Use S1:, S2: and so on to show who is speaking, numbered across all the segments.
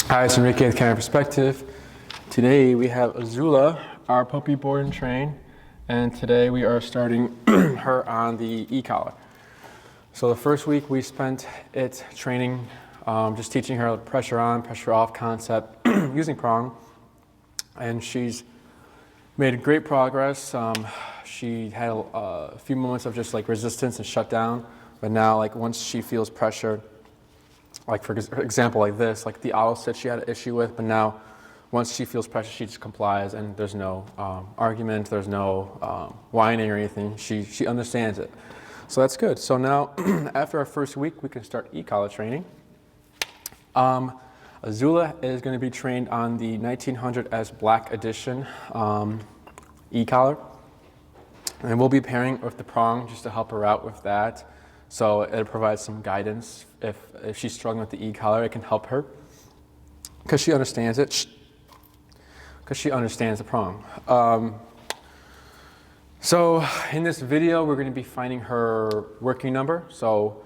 S1: Hi, it's Enrique with Canine Perspective. Today we have Azula, our puppy board and train, and today we are starting her on the e-collar. So the first week we spent it training, just teaching her pressure on, pressure off concept using Prong, and she's made great progress. She had a few moments of just like resistance and shutdown, but now like once she feels pressure, like for example, like this, like the auto sit she had an issue with, but now once she feels pressure, she just complies and there's no argument, there's no whining or anything. She understands it. So that's good. So now after our first week, we can start e-collar training. Azula is going to be trained on the 1900S Black Edition e-collar. And we'll be pairing with the Prong just to help her out with that. So it provides some guidance. If she's struggling with the e-collar, it can help her because she understands it, because she understands the Prong. So in this video, we're going to be finding her working number. So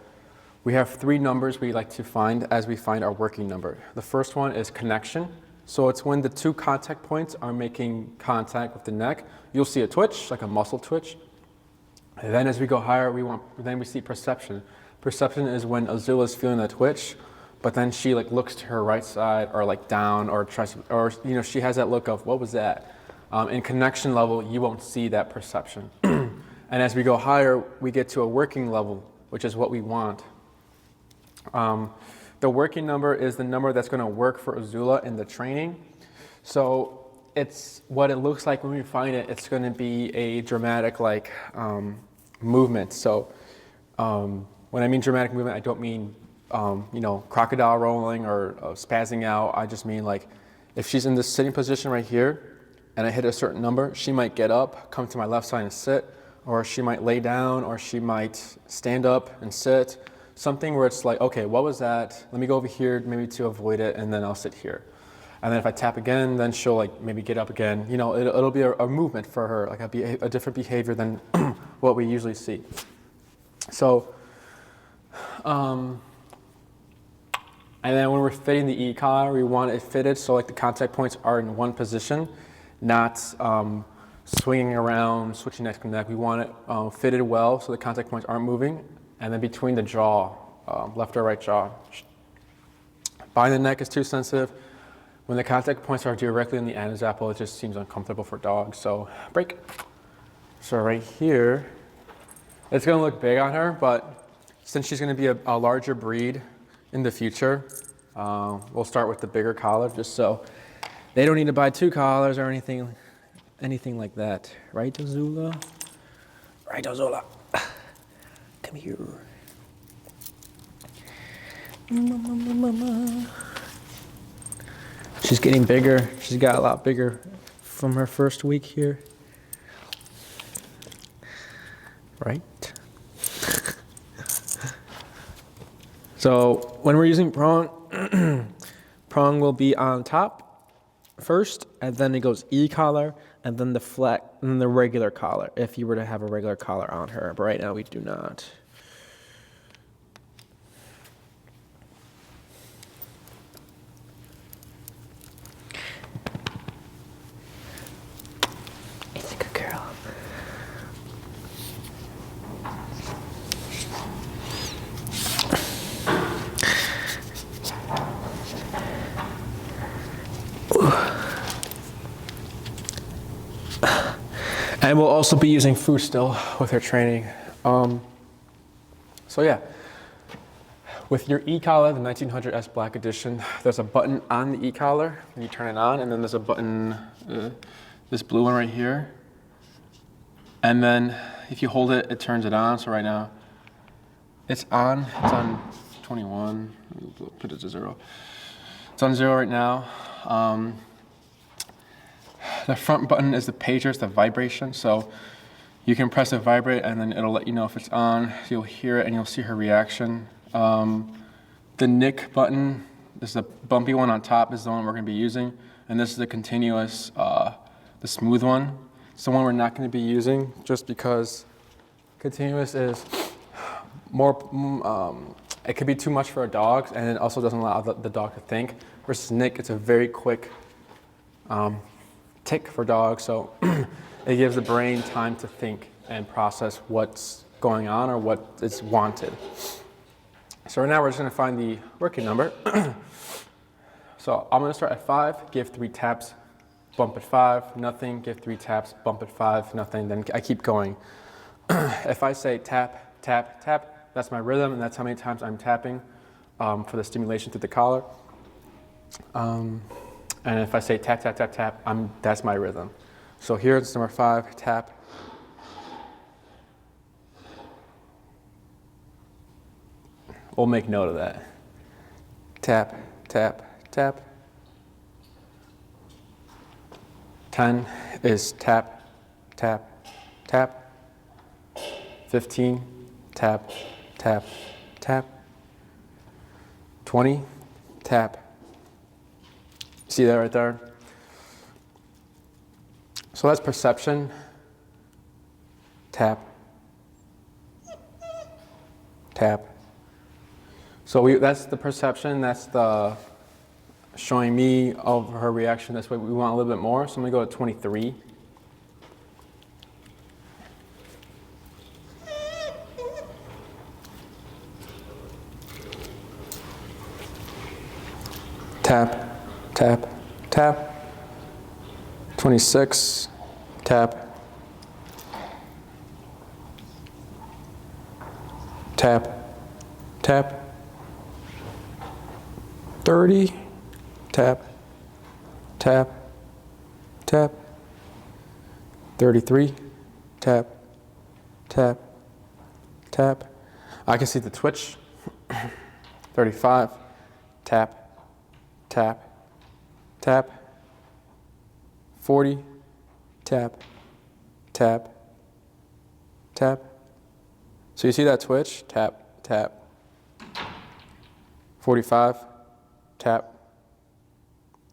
S1: we have 3 numbers we like to find as we find our working number. The first one is connection. So it's when the 2 contact points are making contact with the neck. You'll see a twitch, like a muscle twitch. And then as we go higher, then we see perception. Perception is when Azula is feeling the twitch, but then she like looks to her right side or like down or tries, or she has that look of what was that? In connection level, you won't see that perception. And as we go higher, we get to a working level, which is what we want. The working number is the number that's going to work for Azula in the training. So it's what it looks like when we find it. It's going to be a dramatic like movement. So when I mean dramatic movement, I don't mean crocodile rolling or spazzing out. I just mean like if she's in this sitting position right here and I hit a certain number, she might get up, come to my left side and sit, or she might lay down, or she might stand up and sit. Something where it's like, okay, what was that? Let me go over here maybe to avoid it, and then I'll sit here. And then if I tap again, then she'll like maybe get up again. It'll be a movement for her, like a different behavior than what we usually see. So, and then when we're fitting the e-collar, we want it fitted so like the contact points are in one position, not swinging around, switching neck to neck. We want it fitted well so the contact points aren't moving. And then between the jaw, left or right jaw. Behind the neck is too sensitive. When the contact points are directly in the Adam's apple, it just seems uncomfortable for dogs. So break. So right here, it's going to look big on her, but since she's going to be a larger breed in the future, we'll start with the bigger collar, just so they don't need to buy 2 collars or anything like that. Right, Azula? Right, Azula? Come here. Mama. She's getting bigger. She's got a lot bigger from her first week here. Right? So when we're using Prong, Prong will be on top first, and then it goes e-collar, and then the flat, and then the regular collar, if you were to have a regular collar on her. But right now we do not. It's a good girl. And we'll also be using food still with her training. So yeah, with your e-collar, the 1900S Black Edition, there's a button on the e-collar and you turn it on, and then there's a button, this blue one right here. And then if you hold it, it turns it on. So right now it's on 21, put it to 0. It's on 0 right now. The front button is the pager, it's the vibration. So you can press it, vibrate, and then it'll let you know if it's on. You'll hear it and you'll see her reaction. The nick button, this is the bumpy one on top, is the one we're going to be using. And this is the continuous, the smooth one. It's the one we're not going to be using just because continuous is more, it could be too much for a dog, and it also doesn't allow the dog to think. versus Nick, it's a very quick tick for dogs. So it gives the brain time to think and process what's going on or what is wanted. So right now we're just gonna find the working number. So I'm gonna start at 5, give 3 taps, bump at 5, nothing, give 3 taps, bump at 5, nothing, then I keep going. If I say tap, tap, tap, that's my rhythm, and that's how many times I'm tapping for the stimulation through the collar. And if I say tap, tap, tap, tap, that's my rhythm. So here it's number 5, tap. We'll make note of that. Tap, tap, tap. 10 is tap, tap, tap. 15, tap, tap, tap. 20, tap. See that right there? So that's perception. Tap, tap. So that's the perception, that's the showing me of her reaction. That's what we want a little bit more. So I'm gonna go to 23. Tap, tap, tap. 26, tap. Tap, tap. 30, tap, tap, tap. 33, tap, tap, tap. I can see the twitch. 35, tap, tap, tap. 40, tap, tap, tap. So you see that twitch? Tap, tap. 45, tap,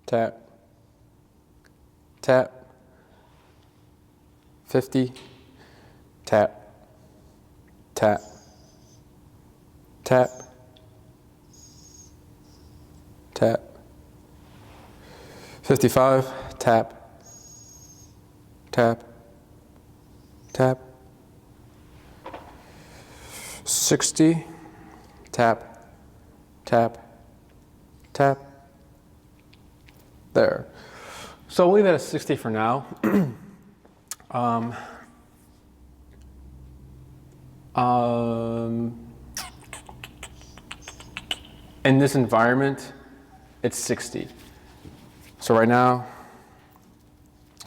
S1: tap, tap. 50, tap, tap, tap, tap. 55, tap, tap, tap. 60, tap, tap, tap. There. So we'll leave it at 60 for now. In this environment, it's 60. So right now,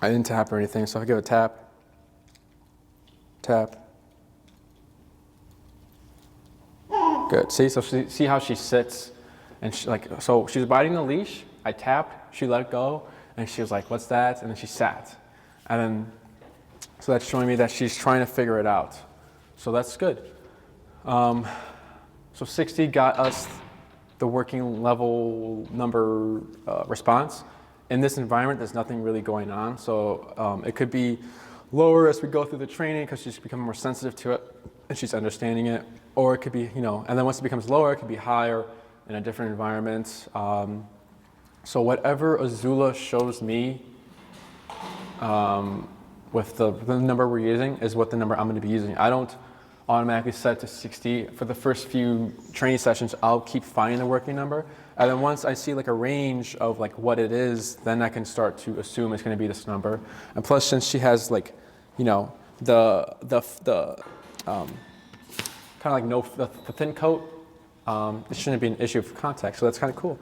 S1: I didn't tap or anything, so I'll give a tap, tap. Good. See, so see how she sits, and so she's biting the leash. I tapped, she let it go, and she was like, "What's that?" And then she sat, and then so that's showing me that she's trying to figure it out. So that's good. So 60 got us the working level number response. In this environment, there's nothing really going on, so it could be lower as we go through the training because she's becoming more sensitive to it and she's understanding it, or it could be, and then once it becomes lower, it could be higher in a different environment. So whatever Azula shows me with the number we're using is what the number I'm going to be using. I don't automatically set it to 60. For the first few training sessions, I'll keep finding the working number. And then once I see like a range of like what it is, then I can start to assume it's going to be this number. And plus, since she has like, the kind of like the thin coat, it shouldn't be an issue for contact. So that's kind of cool.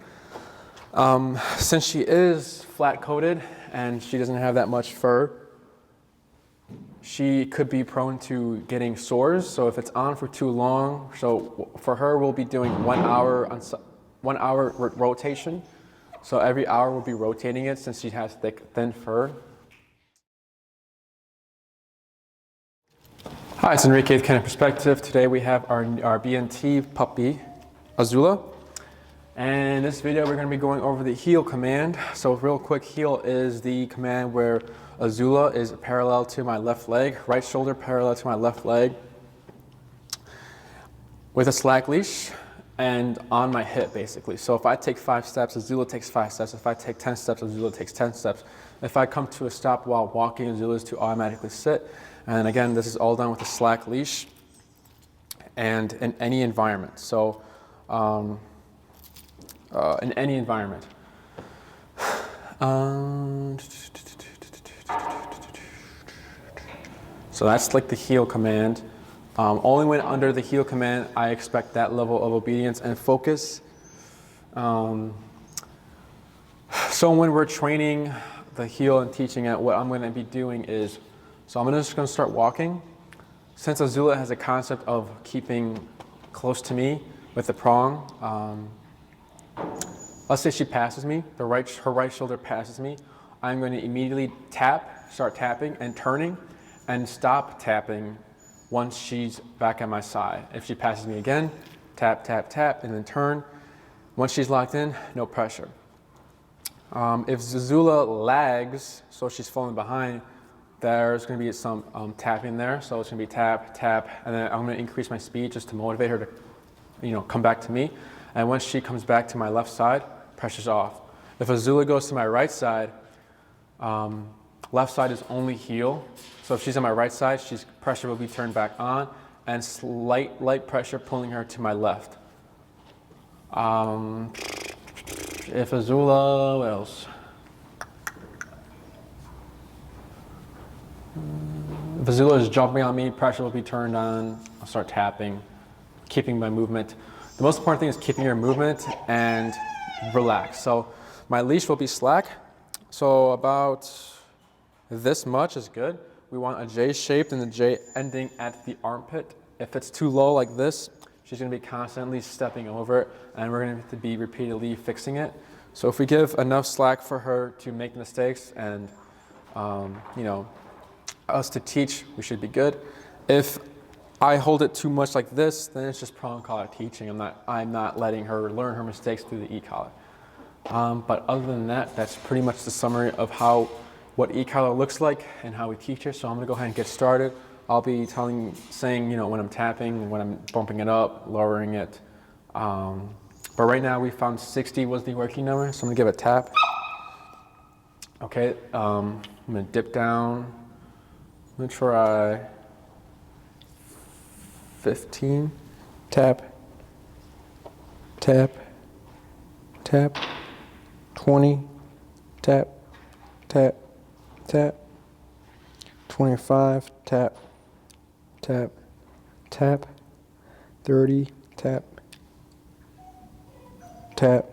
S1: Since she is flat coated and she doesn't have that much fur, she could be prone to getting sores. So if it's on for too long, so for her, we'll be doing 1 hour rotation. So every hour we'll be rotating it since she has thin fur. Hi, it's Enrique with Canine Perspective. Today we have our BNT puppy, Azula. And in this video, we're going to be going over the heel command. So real quick, heel is the command where Azula is parallel to my left leg, right shoulder parallel to my left leg. With a slack leash, and on my hip, basically. So if I take 5 steps, Azula takes 5 steps. If I take 10 steps, Azula takes 10 steps. If I come to a stop while walking, Azula is to automatically sit. And again, this is all done with a slack leash and in any environment. So in any environment. So that's like the heel command. Only when under the heel command, I expect that level of obedience and focus. So when we're training the heel and teaching it, what I'm going to be doing is, so I'm just going to start walking. Since Azula has a concept of keeping close to me with the prong, let's say she passes me, her right shoulder passes me, I'm going to immediately start tapping and turning, and stop tapping once she's back at my side. If she passes me again, tap, tap, tap, and then turn. Once she's locked in, no pressure. If Azula lags, so she's falling behind, there's going to be some tapping there. So it's going to be tap, tap, and then I'm going to increase my speed just to motivate her to, come back to me. And once she comes back to my left side, pressure's off. If Azula goes to my right side, left side is only heel. So if she's on my right side, pressure will be turned back on, and light pressure pulling her to my left. If Azula, what else? If Azula is jumping on me, pressure will be turned on. I'll start tapping, keeping my movement. The most important thing is keeping your movement and relax. So my leash will be slack. So about this much is good. We want a J shaped and the J ending at the armpit. If it's too low like this, she's going to be constantly stepping over it, and we're going to have to be repeatedly fixing it. So if we give enough slack for her to make mistakes and us to teach, we should be good. If I hold it too much like this, then it's just prong collar teaching. I'm not letting her learn her mistakes through the e-collar. But other than that, that's pretty much the summary of what e-collar looks like and how we teach her. So I'm going to go ahead and get started. I'll be saying, when I'm tapping, when I'm bumping it up, lowering it. But right now we found 60 was the working number, so I'm going to give it a tap. Okay, I'm going to dip down. I'm going to try 15. Tap, tap, tap. 20. Tap, tap, tap. 25. Tap, tap, tap. 30. Tap, tap.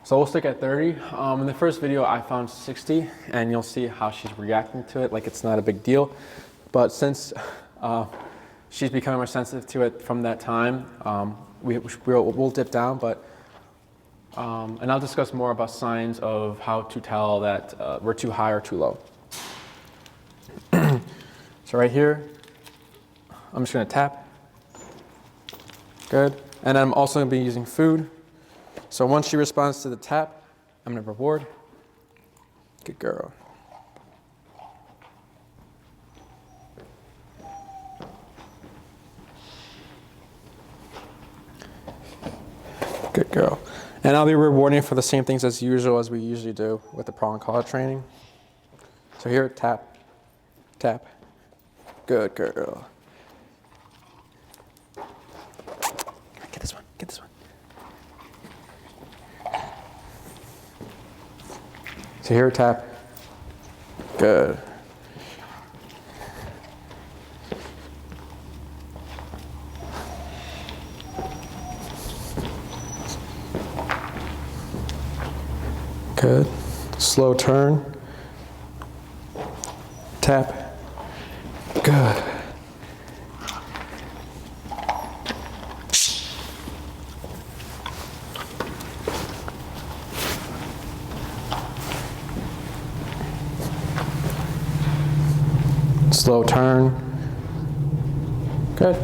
S1: So we'll stick at 30. In the first video I found 60, and you'll see how she's reacting to it like it's not a big deal. But since she's becoming more sensitive to it from that time, we'll dip down, but and I'll discuss more about signs of how to tell that we're too high or too low. So right here, I'm just going to tap. Good. And I'm also going to be using food. So once she responds to the tap, I'm going to reward. Good girl. Good girl. And I'll be rewarding for the same things as usual as we usually do with the prong collar training. So here, tap, tap. Good girl. Get this one, get this one. So here, tap. Good. Good. Slow turn. Tap. Good. Slow turn. Good.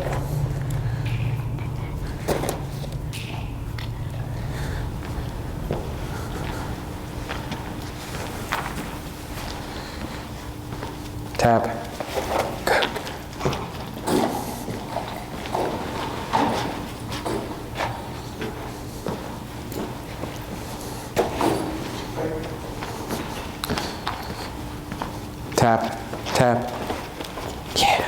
S1: Tap. Good. tap, tap. Yeah.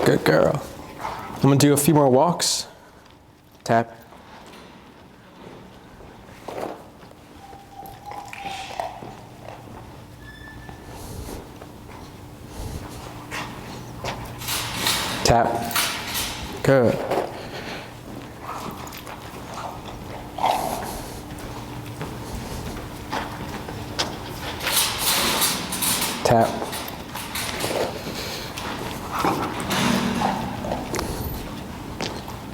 S1: Good girl. I'm gonna do a few more walks. Tap. Tap. Good. Tap.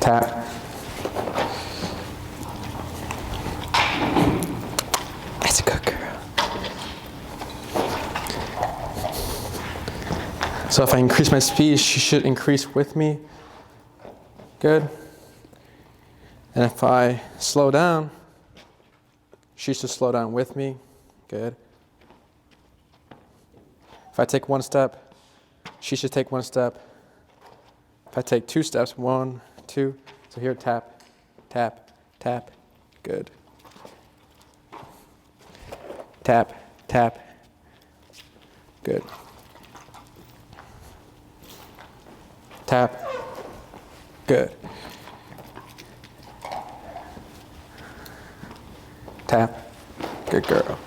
S1: Tap. That's a good girl. So if I increase my speed, she should increase with me. Good. And if I slow down, she should slow down with me. Good. If I take one step, she should take one step. If I take 2 steps, 1, 2. So here, tap, tap, tap. Good. Tap, tap. Good. Tap. Good. Tap. Good girl.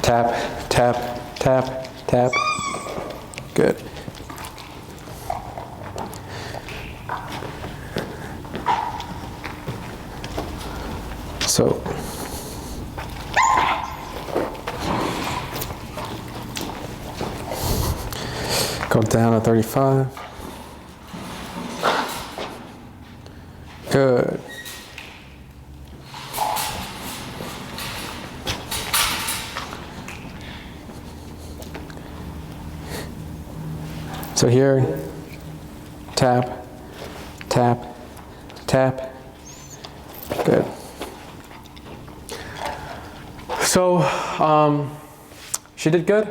S1: Tap, tap, tap, tap. Good. So, go down to 35. Good. So here, tap, tap, tap. Good. So she did good.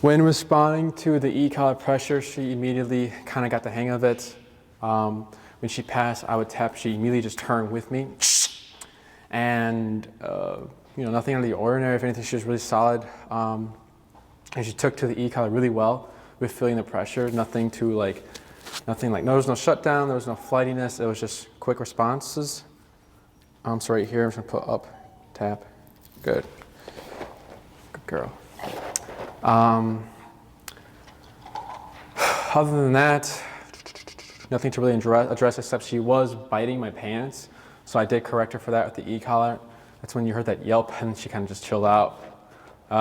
S1: When responding to the E-collar pressure, she immediately kind of got the hang of it. When she passed, I would tap. She immediately just turned with me, and nothing out of the ordinary. If anything, she was really solid, and she took to the E-collar really well with feeling the pressure. Nothing like there was no shutdown, there was no flightiness. It was just quick responses. So right here, I'm just gonna put up. Tap. Good. Good girl. Other than that, nothing to really address except she was biting my pants. So I did correct her for that with the E-collar. That's when you heard that yelp and she kind of just chilled out. What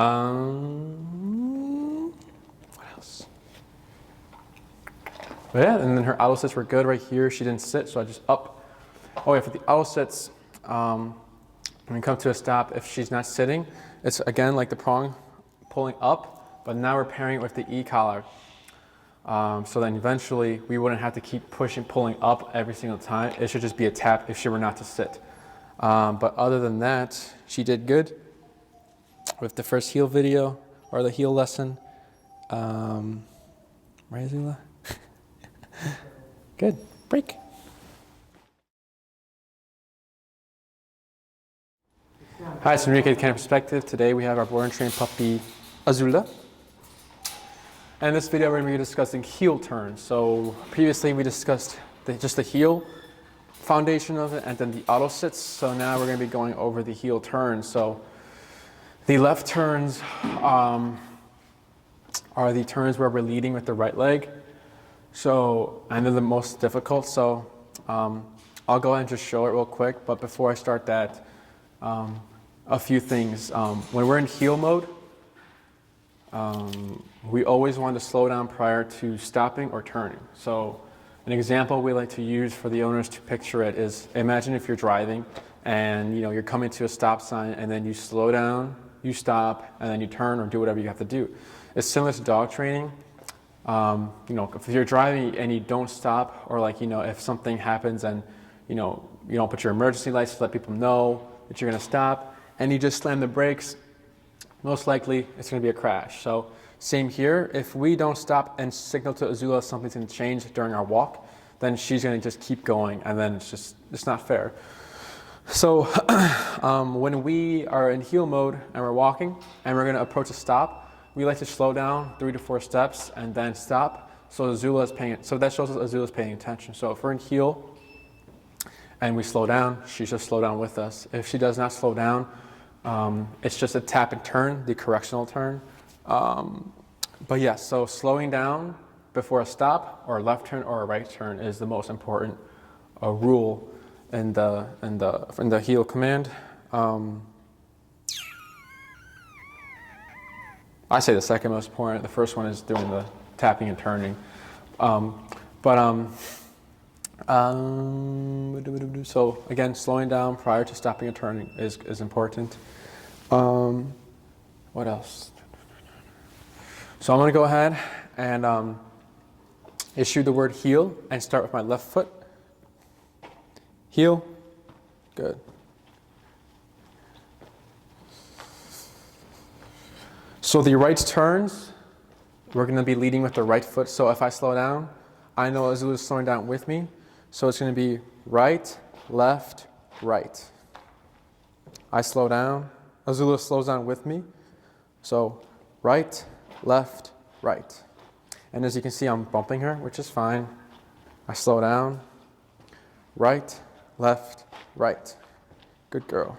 S1: else? But yeah, and then her auto sits were good right here. She didn't sit, so I just up. Oh yeah, for the auto sits, when we come to a stop, if she's not sitting, it's again like the prong pulling up, but now we're pairing it with the E-collar. So then eventually we wouldn't have to keep pulling up every single time. It should just be a tap if she were not to sit. But other than that, she did good with the first heel video or the heel lesson. Right, Azula? Good. Break. Hi, it's Enrique, the Canine Perspective. Today we have our board and trained puppy, Azula. And in this video we're going to be discussing heel turns. So previously we discussed just the heel foundation of it and then the auto sits. So now we're going to be going over the heel turns. So the left turns are the turns where we're leading with the right leg. So, and they're the most difficult. So I'll go ahead and just show it real quick. But before I start that, a few things. When we're in heel mode, we always want to slow down prior to stopping or turning. So an example we like to use for the owners to picture it is, imagine if you're driving and you're coming to a stop sign and then you slow down, you stop, and then you turn or do whatever you have to do. It's similar to dog training. You know, if you're driving and you don't stop, or like, you know, if something happens and, you know, you don't put your emergency lights to let people know that you're going to stop, and you just slam the brakes, most likely it's going to be a crash. So same here. If we don't stop and signal to Azula something's going to change during our walk, then she's going to just keep going, and then it's not fair. So when we are in heel mode and we're walking and we're going to approach a stop, we like to slow down 3 to 4 steps and then stop. So Azula is paying. So that shows us Azula is paying attention. So if we're in heel and we slow down, she should slow down with us. If she does not slow down, it's just a tap and turn, the correctional turn. But yes, so slowing down before a stop or a left turn or a right turn is the most important rule in the heel command. I say the second most important. The first one is doing the tapping and turning. So again, slowing down prior to stopping and turning is important. What else? So I'm going to go ahead and issue the word heel and start with my left foot. Heel. Good. So the right turns, we're going to be leading with the right foot. So if I slow down, I know Azula is slowing down with me. So it's going to be right, left, right. I slow down. Azula slows down with me. So right, left, right. And as you can see, I'm bumping her, which is fine. I slow down. Right, left, right. Good girl.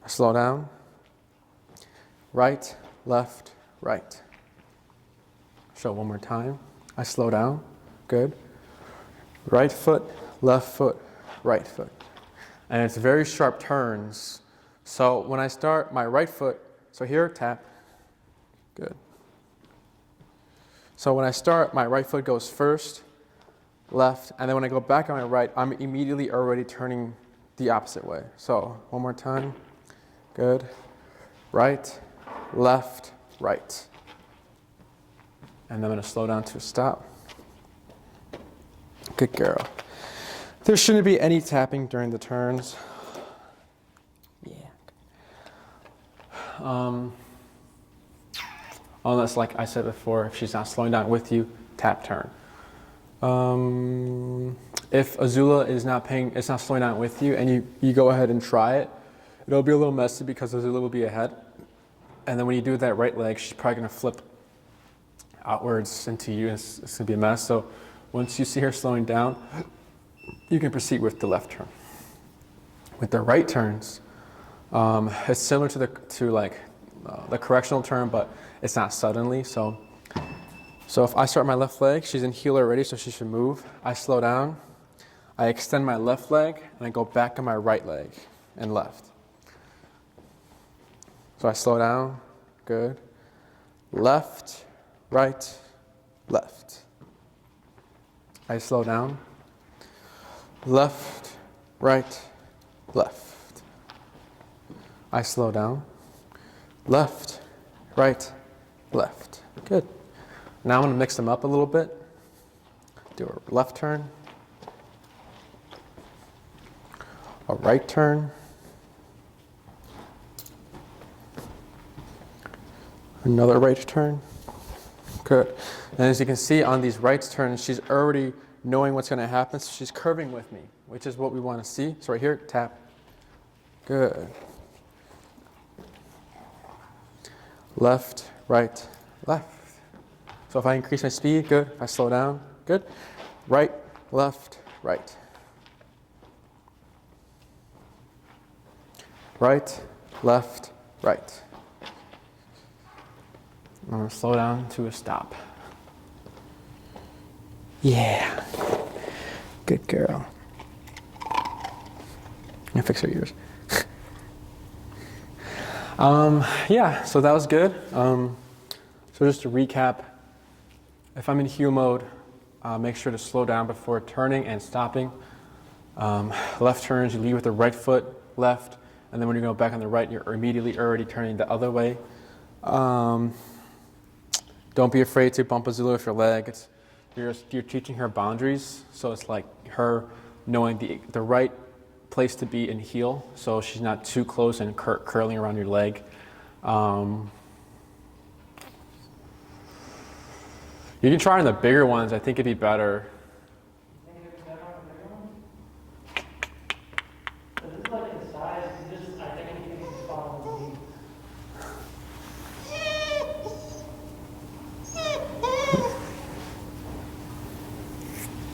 S1: I slow down. Right, left, right. Show one more time. I slow down. Good. Right foot, left foot, right foot. And it's very sharp turns. So when I start my right foot, so here, tap. Good. So when I start, my right foot goes first, left, and then when I go back on my right, I'm immediately already turning the opposite way. So one more time. Good. Right, left, right. And then I'm going to slow down to a stop. Good girl. There shouldn't be any tapping during the turns. Yeah. Unless, like I said before, if she's not slowing down with you, tap turn. If Azula is not slowing down with you, and you go ahead and try it, it'll be a little messy because Azula will be ahead. And then when you do that right leg, she's probably going to flip outwards into you, and it's going to be a mess. So once you see her slowing down, you can proceed with the left turn. With the right turns, it's similar to the correctional turn, but it's not suddenly. So if I start my left leg, she's in heel already, so she should move. I slow down, I extend my left leg, and I go back on my right leg and left. So I slow down, good. Left, right, left. I slow down, left, right, left. I slow down, left, right, left. Good. Now I'm going to mix them up a little bit. Do a left turn, a right turn, another right turn. Good. And as you can see on these right turns, she's already knowing what's going to happen, so she's curving with me, which is what we want to see. So right here, tap. Good. Left, right, left. So if I increase my speed, good. If I slow down, good. Right, left, right. Right, left, right. I'm going to slow down to a stop. Yeah. Good girl. I'm going to fix her ears. Yeah, so that was good. So just to recap, if I'm in heel mode, make sure to slow down before turning and stopping. Left turns, you lead with the right foot, left, and then when you go back on the right, you're immediately already turning the other way. Don't be afraid to bump Azula with your leg. You're teaching her boundaries, so it's like her knowing the right place to be in heel, so she's not too close and curling around your leg. You can try on the bigger ones. I think it'd be better.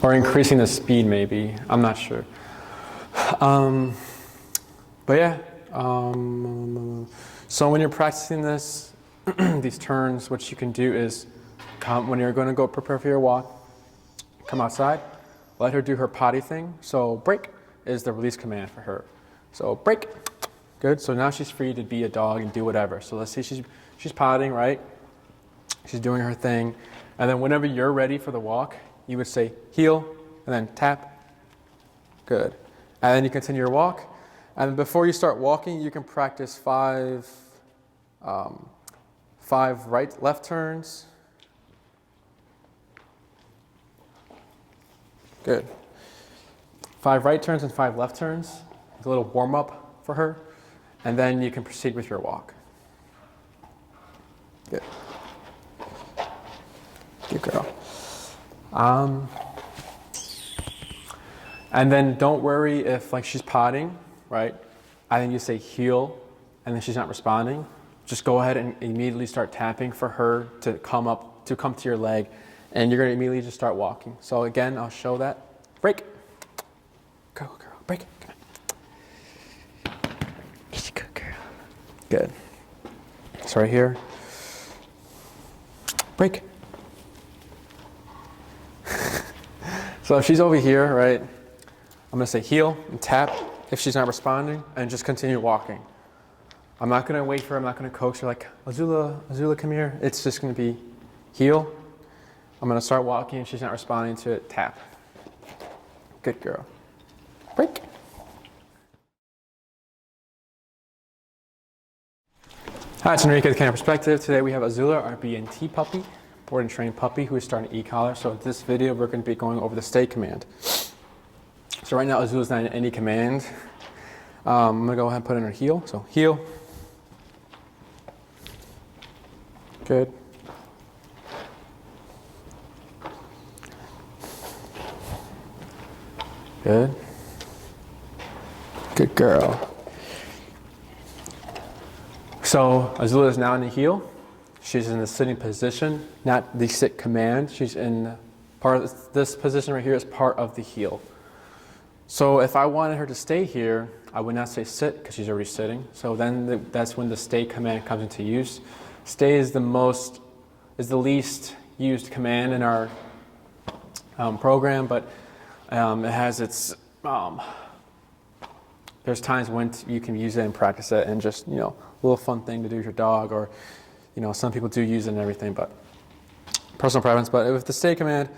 S1: Or increasing the speed, maybe. I'm not sure. But yeah. So when you're practicing this, these turns, what you can do is when you're going to go prepare for your walk, come outside, let her do her potty thing. So break is the release command for her. So break. Good. So now she's free to be a dog and do whatever. So let's say she's potting, right? She's doing her thing. And then whenever you're ready for the walk, you would say heel and then tap. Good. And then you continue your walk. And before you start walking, you can practice five left turns. Good. 5 right turns and 5 left turns. It's a little warm up for her. And then you can proceed with your walk. Good. Good girl. And then don't worry if like she's potting, right? I think you say heel and then she's not responding. Just go ahead and immediately start tapping for her to come to your leg, and you're gonna immediately just start walking. So again, I'll show that. Break. Go girl, break. She's a good girl. Good. So right here. Break. So if she's over here, right, I'm gonna say heel and tap if she's not responding, and just continue walking. I'm not gonna wait for her, I'm not gonna coax her like, Azula, come here. It's just gonna be heel. I'm gonna start walking, if she's not responding to it, tap. Good girl. Break. Hi, it's Enrique with Canine Perspective. Today we have Azula, our BNT puppy, board and trained puppy who is starting to e-collar. So in this video, we're gonna be going over the stay command. So right now, Azula's not in any command. I'm gonna go ahead and put in her heel. So heel. Good. Good. Good girl. So Azula is now in the heel. She's in the sitting position, not the sit command. She's in part of this position right here is part of the heel. So if I wanted her to stay here, I would not say sit because she's already sitting. So then that's when the stay command comes into use. Stay is the least used command in our program, but it has its, there's times when you can use it and practice it and just, a little fun thing to do with your dog, or, some people do use it and everything, but personal preference. But with the stay command,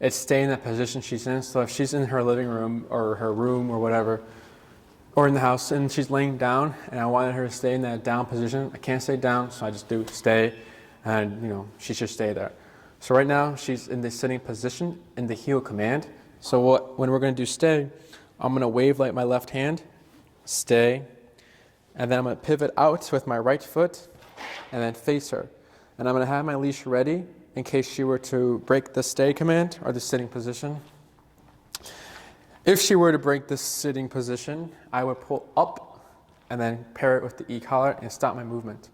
S1: it's stay in that position she's in. So if she's in her living room or her room or whatever, or in the house, and she's laying down and I wanted her to stay in that down position, I can't stay down, so I just do stay, and she should stay there. So right now she's in the sitting position in the heel command. So when we're going to do stay, I'm going to wave like my left hand, stay, and then I'm going to pivot out with my right foot and then face her. And I'm going to have my leash ready in case she were to break the stay command or the sitting position. If she were to break the sitting position, I would pull up and then pair it with the e-collar and stop my movement.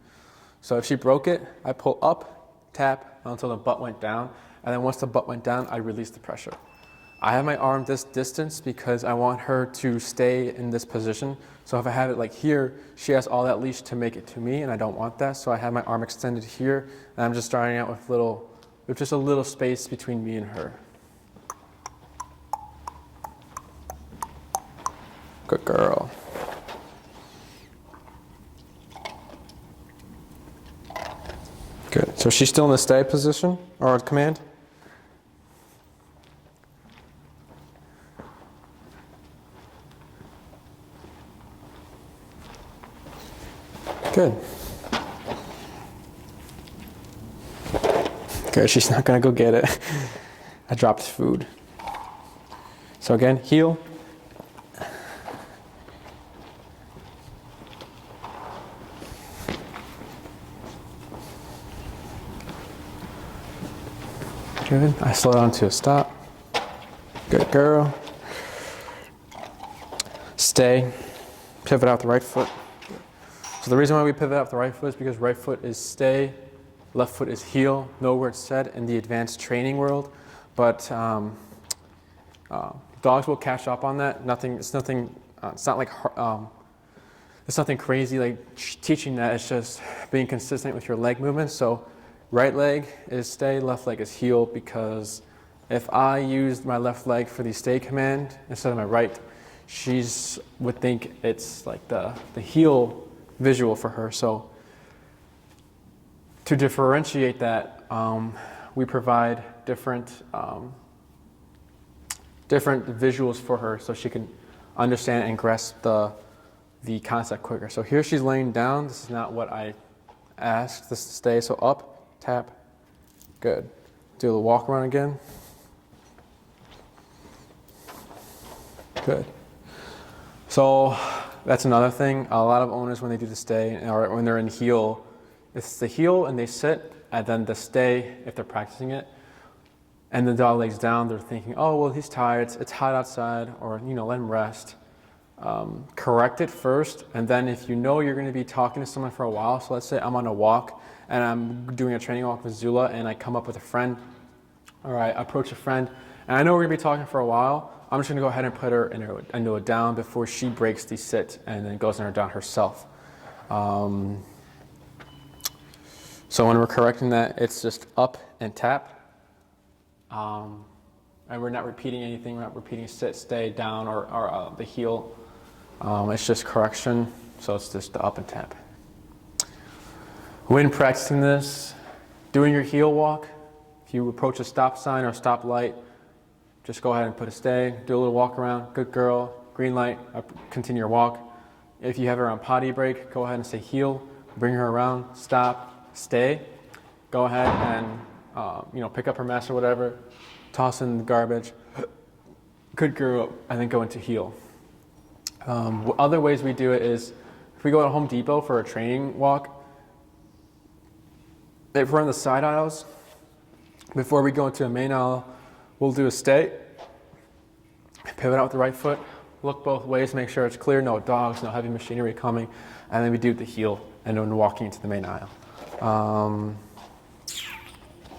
S1: So if she broke it, I pull up, tap until the butt went down, and then once the butt went down, I release the pressure. I have my arm this distance because I want her to stay in this position. So if I have it like here, she has all that leash to make it to me, and I don't want that. So I have my arm extended here, and I'm just starting out with just a little space between me and her. Good girl. Good. So she's still in the stay position or command? Good. Good, she's not gonna go get it. I dropped food. So again, heel. Good, I slow down to a stop. Good girl. Stay, pivot out the right foot. So the reason why we pivot out the right foot is because right foot is stay, left foot is heel. Nowhere it's said in the advanced training world, but dogs will catch up on that. It's nothing crazy like teaching that. It's just being consistent with your leg movements. So right leg is stay, left leg is heel, because if I used my left leg for the stay command instead of my right, she's would think it's like the heel visual for her. So to differentiate that, we provide different visuals for her so she can understand and grasp the concept quicker. So here she's laying down. This is not what I asked. This is stay. So up, tap, good. Do the walk around again. Good. So that's another thing. A lot of owners, when they do the stay or when they're in heel, it's the heel and they sit, and then the stay if they're practicing it, and the dog lays down. They're thinking, oh well, he's tired. It's hot outside, or let him rest. Correct it first, and then if you know you're going to be talking to someone for a while. So let's say I'm on a walk and I'm doing a training walk with Azula, and I come up with a friend, or I approach a friend, and I know we're going to be talking for a while. I'm just going to go ahead and put her into a down before she breaks the sit and then goes in her down herself. So when we're correcting that, it's just up and tap. And we're not repeating anything. We're not repeating sit, stay, down, or the heel. It's just correction. So it's just the up and tap. When practicing this, doing your heel walk, if you approach a stop sign or stop light, just go ahead and put a stay, do a little walk around, good girl, green light, continue your walk. If you have her on potty break, go ahead and say heel, bring her around, stop, stay. Go ahead and pick up her mess or whatever, toss in the garbage, good girl, and then go into heel. Other ways we do it is, if we go to Home Depot for a training walk, if we're in the side aisles, before we go into a main aisle, we'll do a stay, pivot out with the right foot, look both ways, make sure it's clear, no dogs, no heavy machinery coming, and then we do the heel, and then walking into the main aisle.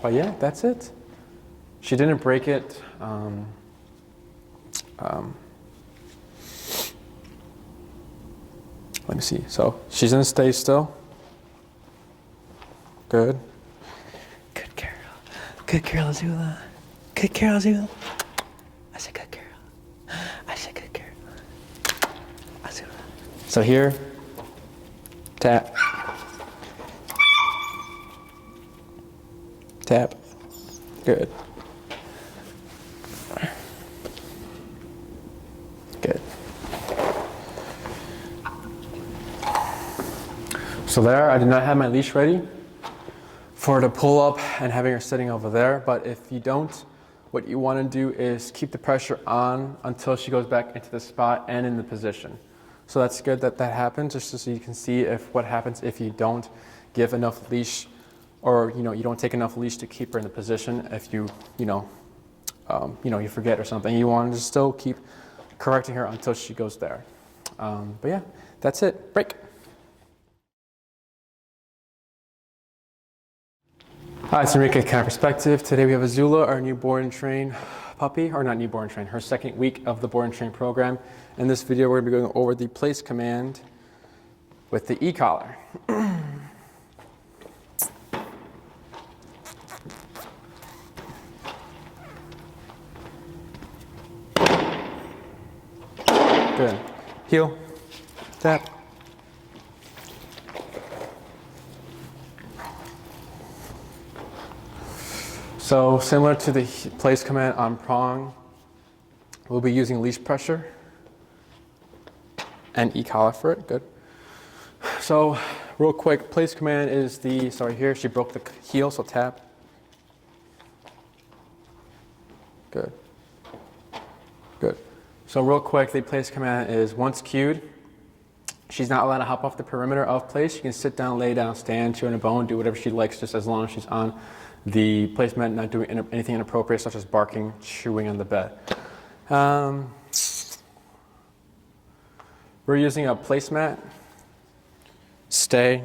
S1: But yeah, that's it. She didn't break it. Let me see. So she's in a stay still. Good. Good girl. Good girl, Azula. Good girl, Azula. I said good girl. I said good girl. Azula. So here, tap. Tap. Good. Good. So there, I did not have my leash ready for her to pull up and having her sitting over there. But if you don't, what you want to do is keep the pressure on until she goes back into the spot and in the position. So that's good that that happens, just so you can see what happens if you don't give enough leash, or you don't take enough leash to keep her in the position. If you forget or something, you want to still keep correcting her until she goes there. But yeah, that's it. Break. Hi, it's Enrique, Kind Perspective. Today we have Azula, our new board and train puppy, or not new board and train, her second week of the board and train program. In this video, we're going to be going over the place command with the e-collar. Good. Heel, tap. So similar to the place command on Prong, we'll be using leash pressure and e-collar for it. Good. So real quick, place command is here she broke the heel, so tap. Good. Good. So real quick, the place command is once cued, she's not allowed to hop off the perimeter of place. She can sit down, lay down, stand, chew on a bone, do whatever she likes, just as long as she's on the placement, not doing anything inappropriate, such as barking, chewing on the bed. We're using a placemat. Stay.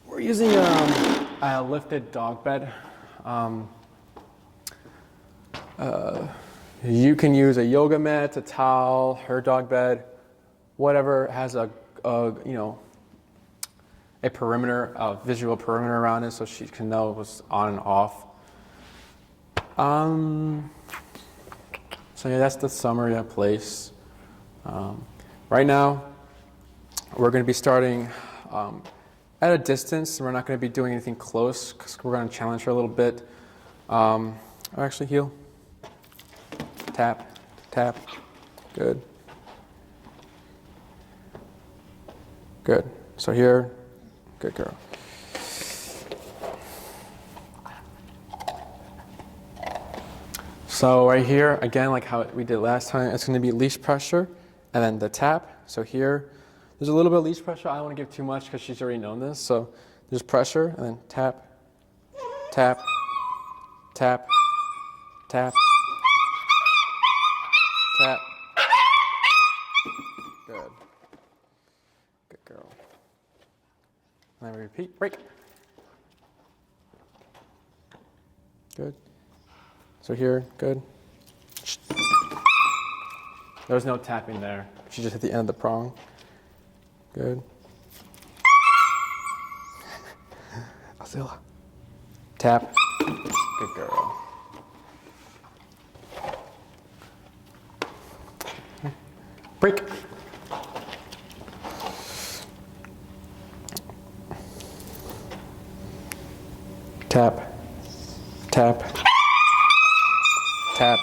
S1: We're using a lifted dog bed. You can use a yoga mat, a towel, her dog bed, whatever has a perimeter, a visual perimeter around it, so she can know what's on and off. So yeah, that's the summary of place. Right now, we're going to be starting at a distance. We're not going to be doing anything close because we're going to challenge her a little bit. Actually, heel. Tap, tap. Good. Good. So here, good girl. So right here, again, like how we did last time, it's going to be leash pressure and then the tap. So here, there's a little bit of leash pressure. I don't want to give too much because she's already known this. So there's pressure and then tap, tap, tap, tap, tap. Good. Good girl. And then we repeat, break. Good. So here, good. There's no tapping there. She just hit the end of the prong. Good. Azula. Tap. Good girl. Break. Tap. Tap. Tap.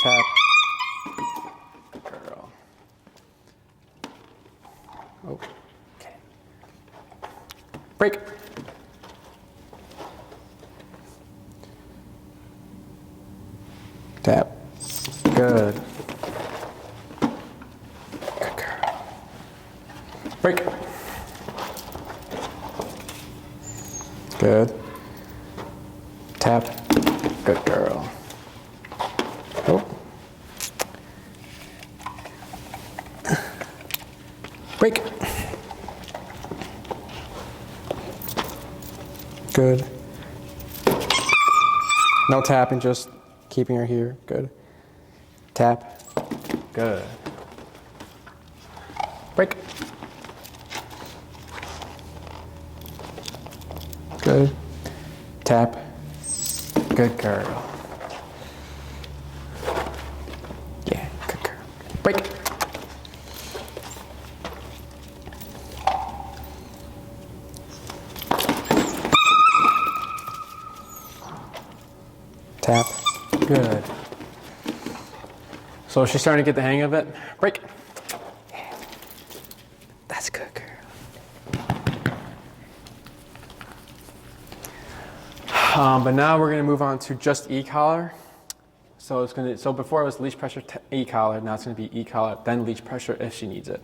S1: Tap. Good girl. Okay. Break. Tap. Good. Good girl. Break. Good. Tap. Good girl. Oh. Break. Good. No tapping, just keeping her here. Good. Tap. Good. Break. Good. Tap. Good girl. Yeah, good girl. Break. Tap. Good. So she's starting to get the hang of it. Break. Yeah. That's good, girl. But now we're going to move on to just e-collar. So before it was leash pressure, e-collar. Now it's going to be e-collar, then leash pressure if she needs it.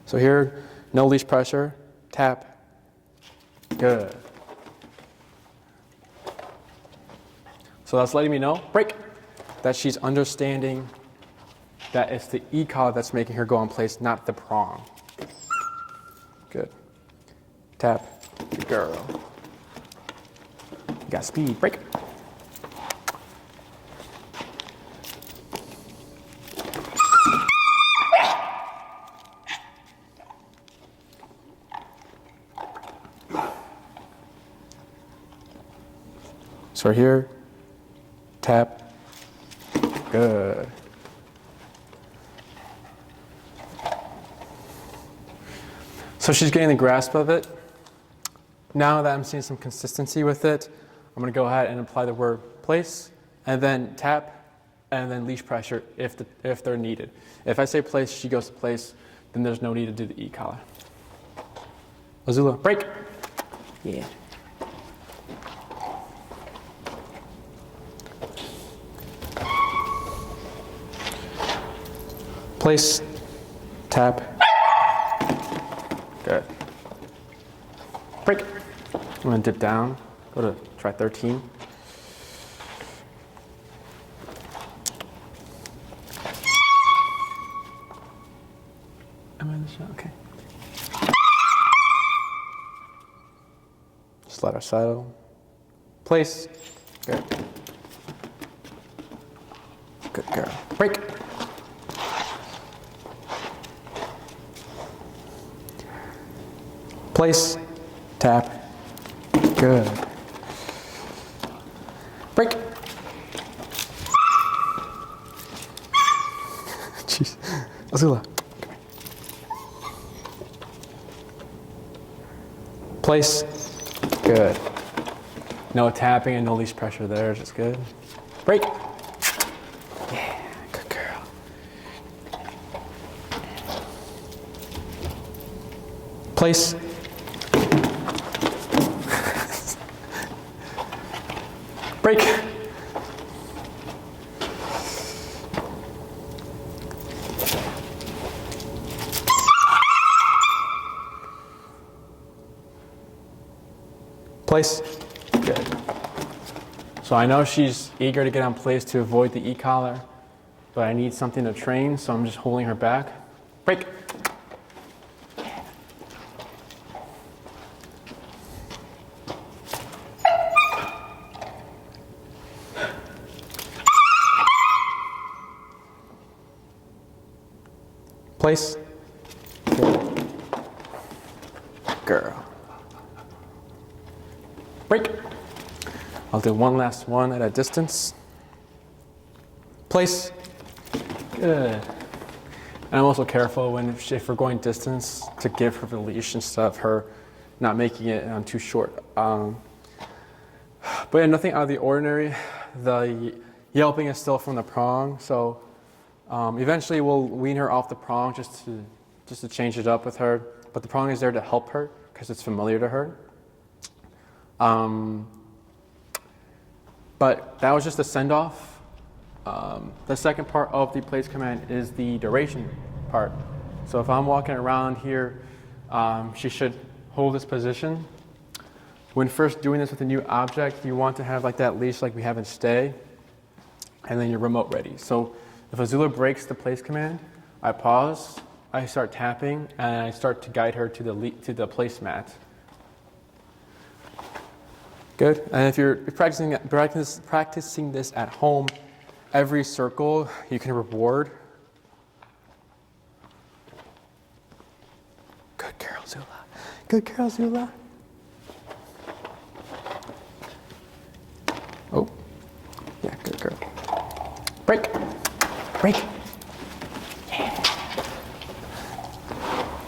S1: So here, no leash pressure. Tap. Good. So that's letting me know, break, that she's understanding that it's the e-collar that's making her go in place, not the prong. Good. Tap. Good girl. You got speed. Break. So here, tap. Good. So she's getting the grasp of it. Now that I'm seeing some consistency with it, I'm going to go ahead and apply the word place, and then tap, and then leash pressure if they're needed. If I say place, she goes to place, then there's no need to do the e-collar. Azula, break. Yeah. Place, tap. Good. Break. I'm gonna dip down, go to try 13. Am I in the shot? Okay. Just let her settle. Place. Good. Good girl. Break. Place. Tap. Good. Break. Jeez. Azula. Place. Good. No tapping and no leash pressure there, just good. Break. Yeah, good girl. Place. Break. Place. Good. So I know she's eager to get on place to avoid the e-collar, but I need something to train, so I'm just holding her back. Break. Place. Good. Girl. Break. I'll do one last one at a distance. Place. Good. And I'm also careful when if we're going distance to give her the leash instead of her not making it too short. But yeah, nothing out of the ordinary. The yelping is still from the prong, so eventually we'll wean her off the prong just to change it up with her. But the prong is there to help her because it's familiar to her. But that was just a send-off. The second part of the place command is the duration part. So if I'm walking around here, she should hold this position. When first doing this with a new object, you want to have like that leash like we have in stay, and then you're remote ready. So if Azula breaks the place command, I pause, I start tapping, and I start to guide her to the placemat. Good. And if you're practicing this at home, every circle you can reward. Good girl, Zula. Good girl, Zula. Oh, yeah, good girl. Break. Break. Yeah.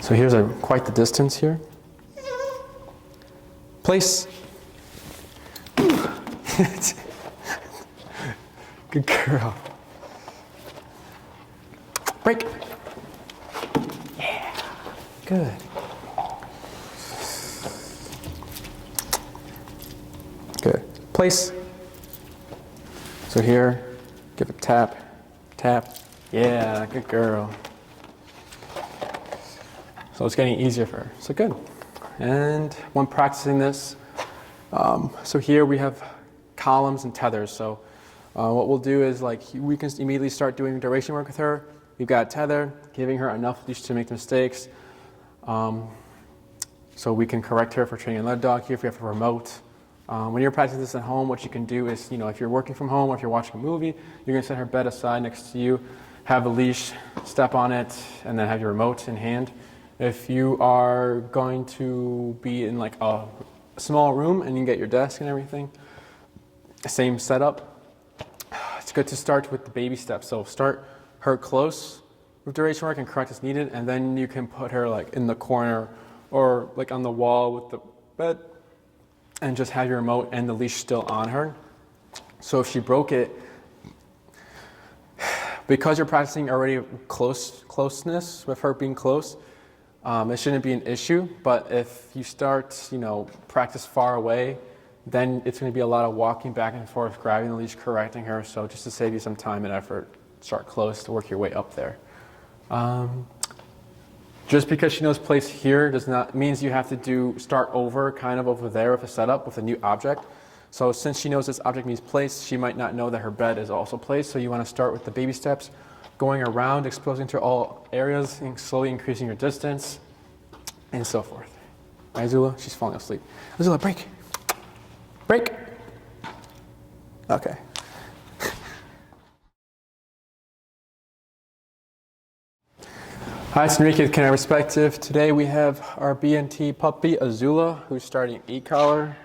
S1: So here's quite the distance here. Place. Good girl. Break. Yeah. Good. Good. Place. So here, give a tap, tap. Yeah, good girl. So it's getting easier for her. So good. And when practicing this, so here we have columns and tethers. So what we'll do is we can immediately start doing duration work with her. We've got a tether, giving her enough leash to make mistakes. So we can correct her for training a lead dog here if we have a remote. When you're practicing this at home, what you can do is, if you're working from home or if you're watching a movie, you're going to set her bed aside next to you, have a leash, step on it, and then have your remote in hand. If you are going to be in a small room and you can get your desk and everything, same setup. It's good to start with the baby steps. So start her close with duration work and correct as needed, and then you can put her in the corner or on the wall with the bed and just have your remote and the leash still on her. So if she broke it, because you're practicing already closeness with her being close, it shouldn't be an issue. But if you start, practice far away, then it's going to be a lot of walking back and forth, grabbing the leash, correcting her. So just to save you some time and effort, start close to work your way up there. Just because she knows place here does not means you have to start over kind of over there with a setup with a new object. So since she knows this object means place, she might not know that her bed is also placed. So you want to start with the baby steps, going around, exposing to all areas, and slowly increasing your distance, and so forth. Right, Azula? She's falling asleep. Azula, break. Break. Okay. Hi, it's Enrique with Canine Perspective. Today we have our BNT puppy, Azula, who's starting e-collar.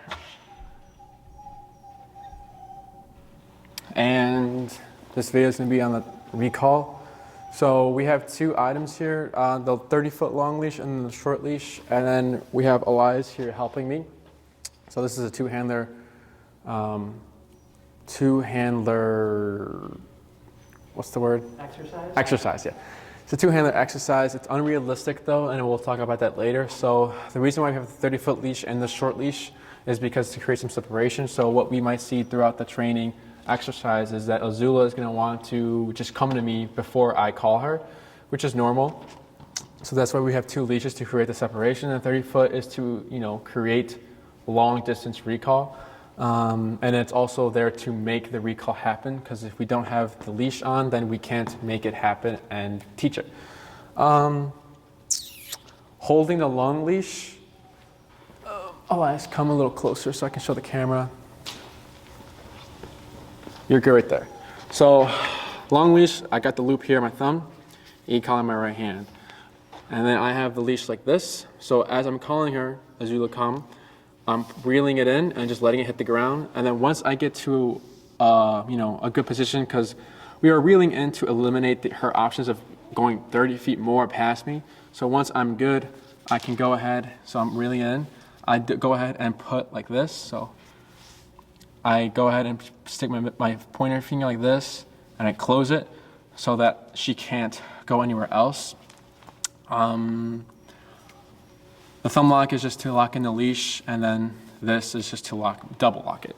S1: And this video is going to be on the recall. So we have two items here, the 30-foot long leash and the short leash. And then we have Elias here helping me. So this is a two-handler, what's the word?
S2: Exercise?
S1: Exercise, yeah. It's a two-handler exercise. It's unrealistic though, and we'll talk about that later. So the reason why we have the 30-foot leash and the short leash is because to create some separation. So what we might see throughout the training exercise is that Azula is going to want to just come to me before I call her, which is normal. So that's why we have two leashes to create the separation. And 30-foot is to, create long-distance recall. And it's also there to make the recall happen, because if we don't have the leash on, then we can't make it happen and teach it. Holding the long leash, Elias, come a little closer so I can show the camera. You're good right there. So long leash, I got the loop here on my thumb, e-collar in my right hand. And then I have the leash like this. So as I'm calling her, Azula come, I'm reeling it in and just letting it hit the ground. And then once I get to, a good position, because we are reeling in to eliminate her options of going 30 feet more past me. So once I'm good, I can go ahead. So I'm reeling in. I go ahead and put like this. So I go ahead and stick my pointer finger like this, and I close it so that she can't go anywhere else. The thumb lock is just to lock in the leash, and then this is just to double lock it.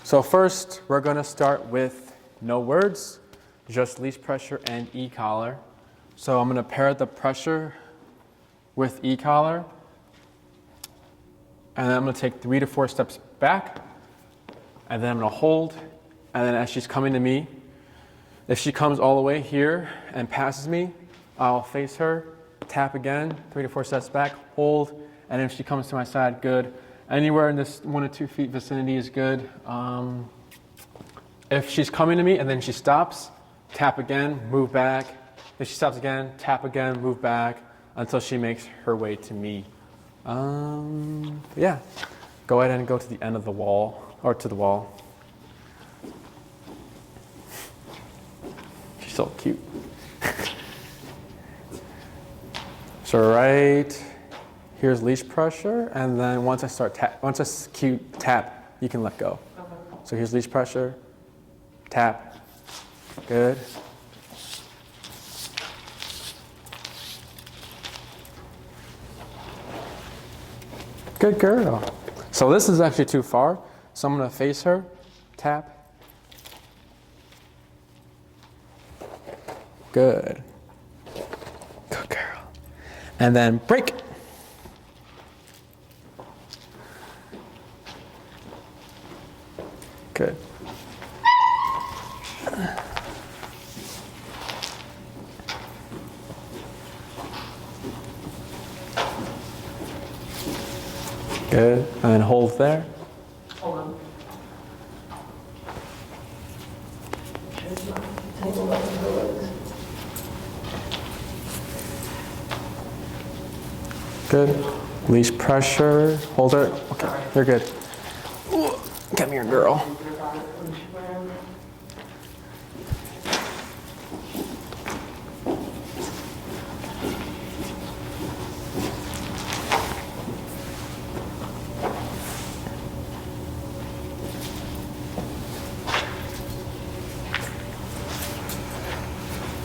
S1: So first, we're going to start with no words, just leash pressure and e-collar. So I'm going to pair the pressure with e-collar, and then I'm going to take 3 to 4 steps back, and then I'm going to hold, and then as she's coming to me, if she comes all the way here and passes me, I'll face her, tap again, 3 to 4 steps back, hold, and if she comes to my side, good. Anywhere in this 1 to 2 feet vicinity is good. If she's coming to me and then she stops, tap again, move back. If she stops again, tap again, move back until she makes her way to me. Yeah, go ahead and go to the end of the wall, or to the wall. She's so cute. So right here's leash pressure, and then once I cue tap, you can let go. Okay. So here's leash pressure, tap, good. Good girl. So this is actually too far, so I'm gonna face her, tap. Good. Good girl. And then break. Good. Good. And then hold there.
S2: Hold on.
S1: Good. Leash pressure. Hold her. Okay, you're good. Ooh, come here, girl.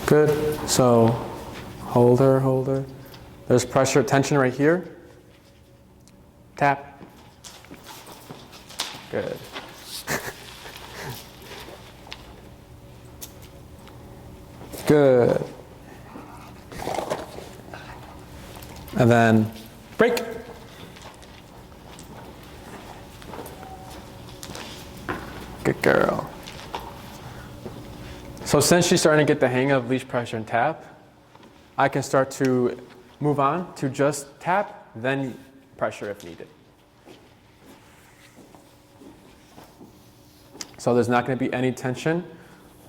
S1: Good. So hold her, hold her. There's pressure, tension right here. Tap. Good. Good. And then break. Good girl. So since she's starting to get the hang of leash pressure and tap, I can start to move on to just tap, then pressure if needed. So there's not going to be any tension.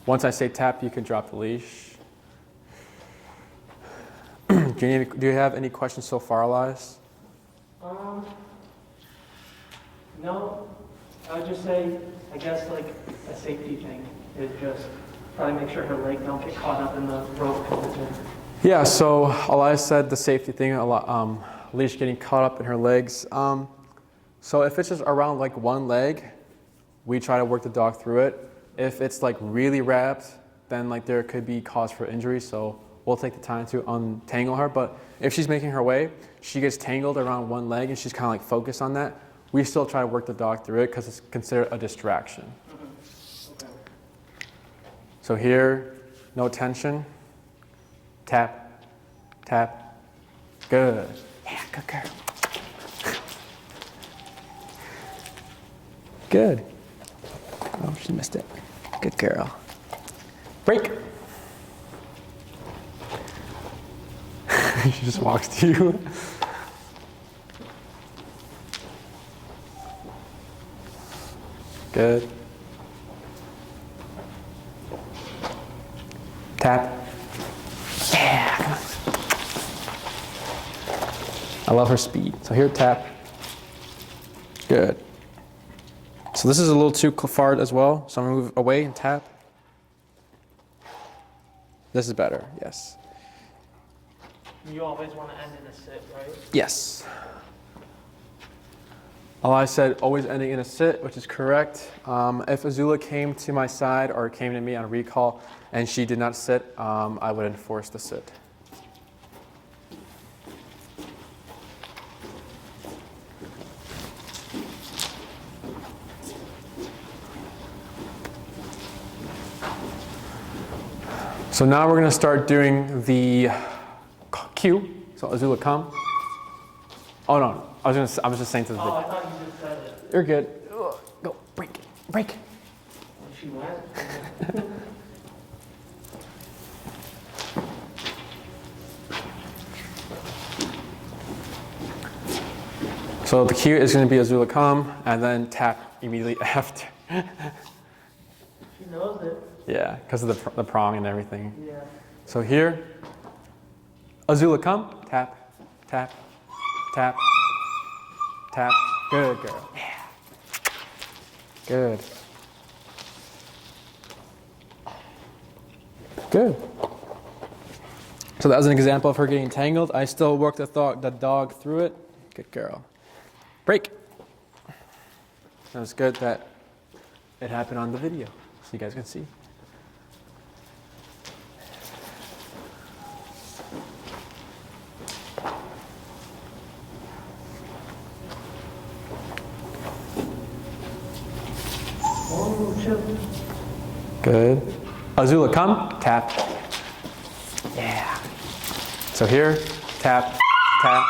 S1: Once I say tap, you can drop the leash. Do you have any questions so far, Elias?
S2: No. I would just say, I guess like a safety thing is just probably make sure her leg don't get caught up in the rope collision.
S1: Yeah, so Elias said the safety thing, leash getting caught up in her legs. So if it's just around like one leg, we try to work the dog through it. If it's like really wrapped, then like there could be cause for injury, so we'll take the time to untangle her. But if she's making her way, she gets tangled around one leg and she's kind of like focused on that, we still try to work the dog through it because it's considered a distraction.
S2: Okay.
S1: So here, no tension. Tap, tap. Good. Yeah, good girl. Good. Oh, she missed it. Good girl. Break. She just walks to you. Good. Tap. Yeah, come on. I love her speed. So here, tap. Good. So this is a little too far as well. So I'm gonna move away and tap. This is better, yes.
S2: You always want to end in a sit, right?
S1: Yes. I said always ending in a sit, which is correct. If Azula came to my side or came to me on a recall and she did not sit, I would enforce the sit. So now we're going to start doing the cue. So Azula, come. Oh no, I was just saying to the.
S2: Oh, I thought you just said it.
S1: You're good. Go, break, break.
S2: She went.
S1: So the cue is going to be Azula, come, and then tap immediately after.
S2: She knows it.
S1: Yeah, because of the prong and everything.
S2: Yeah.
S1: So here, Azula, come, tap, tap, tap, tap. Good girl. Yeah. Good. Good. So that was an example of her getting tangled. I still worked the dog through it. Good girl. Break. That was good that it happened on the video, so you guys can see. Good. Azula, come, tap. Yeah. So here, tap, tap,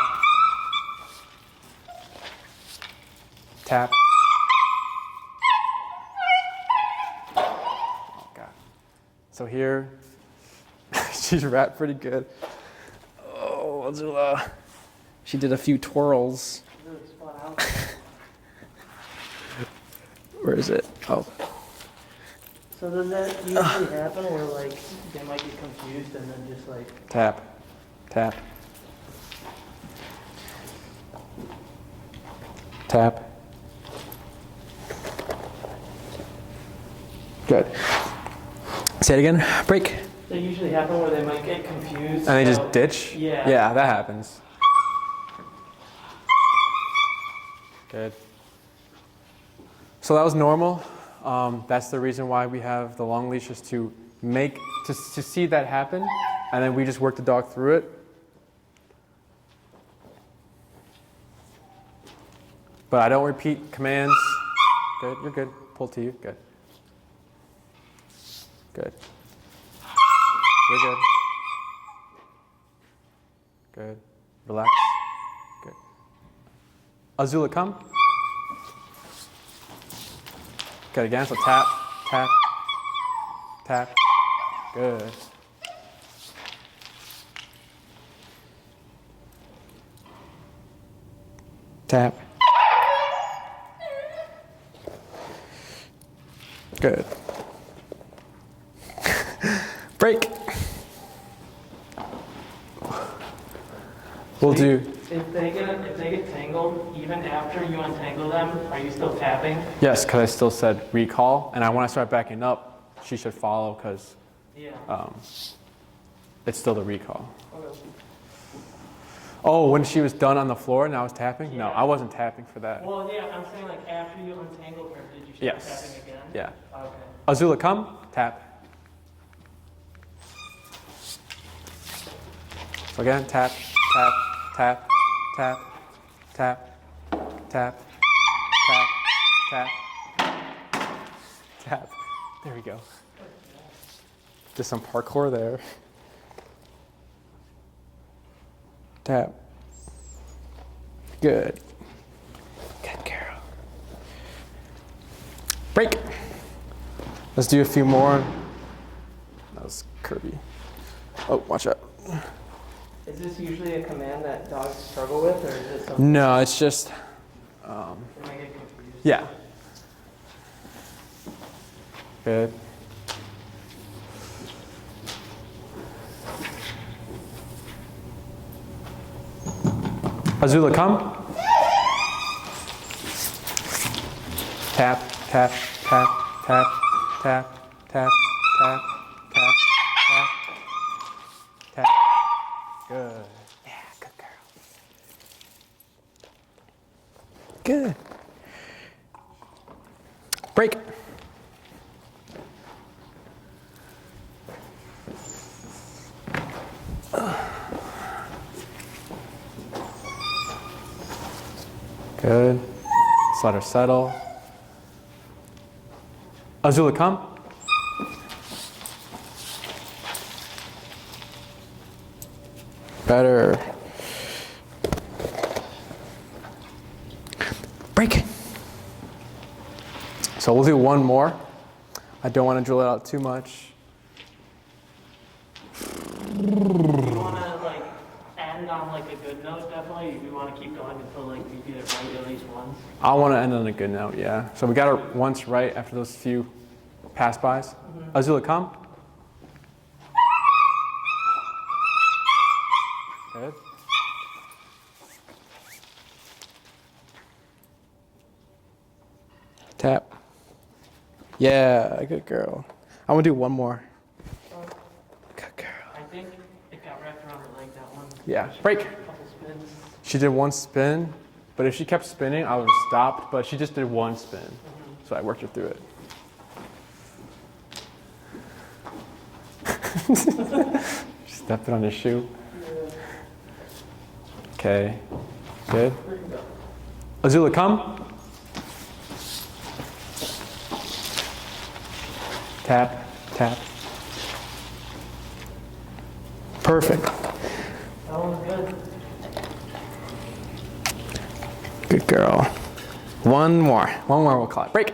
S1: tap. Oh God. So here, she's wrapped pretty good. Oh, Azula. She did a few twirls. Where is it? Oh.
S2: So does that usually happen where like they might get confused and then just like
S1: Tap, tap, tap. Good. Say it again. Break.
S2: they usually happen where they might get confused?
S1: And they just ditch?
S2: Yeah.
S1: Yeah, that happens. Good. So that was normal. That's the reason why we have the long leashes to see that happen, and then we just work the dog through it. But I don't repeat commands. Good, you're good. Pull to you, good. Good. You're good. Good. Relax. Good. Azula, come. Good again. So tap, tap, tap. Good. Tap. Good. Break. We'll do.
S2: If they get tangled, even after you untangle them, are you still tapping?
S1: Yes, because I still said recall, and when I start backing up, she should follow because
S2: Yeah.
S1: it's still the recall.
S2: Okay.
S1: Oh, when she was done on the floor and I was tapping? No,
S2: Yeah.
S1: I wasn't tapping for that.
S2: Well, yeah, I'm saying like after you untangled her, did you start
S1: Yes.
S2: tapping again?
S1: Yeah.
S2: Okay.
S1: Azula, come. Tap. So again, tap, tap, tap, tap, tap, tap, tap, tap, tap. There we go. Just some parkour there. Tap. Good. Good girl. Break. Let's do a few more. That was Kirby. Oh, watch out.
S2: Is this usually a command that dogs struggle with, or is it something
S1: No, it's just,
S2: they might get confused?
S1: yeah. Good. Azula, come. Tap, tap, tap, tap, tap, tap, tap, tap, tap, tap. Good. Yeah, good girl. Good. Break. Good. Just let her settle. Azula, come. Better. Break. So we'll do one more. I don't want to drill it out too much.
S2: Do you want to like end it on like a good note, definitely? Or do you want to keep going until like you get it right at least once?
S1: I want to end on a good note, yeah. So we got her once right after those few pass-bys. Azula, come. Good. Tap. Yeah, good girl. I'm gonna do one more. Good girl.
S2: I think it got wrapped around her leg, that one.
S1: Yeah, break.
S2: A couple spins.
S1: She did one spin, but if she kept spinning, I would have stopped, but she just did one spin. So I worked her through it. She stepped it on his shoe. Okay, good. Azula, come. Tap, tap. Perfect.
S2: That one's good.
S1: Good girl. One more. One more, we'll call it. Break.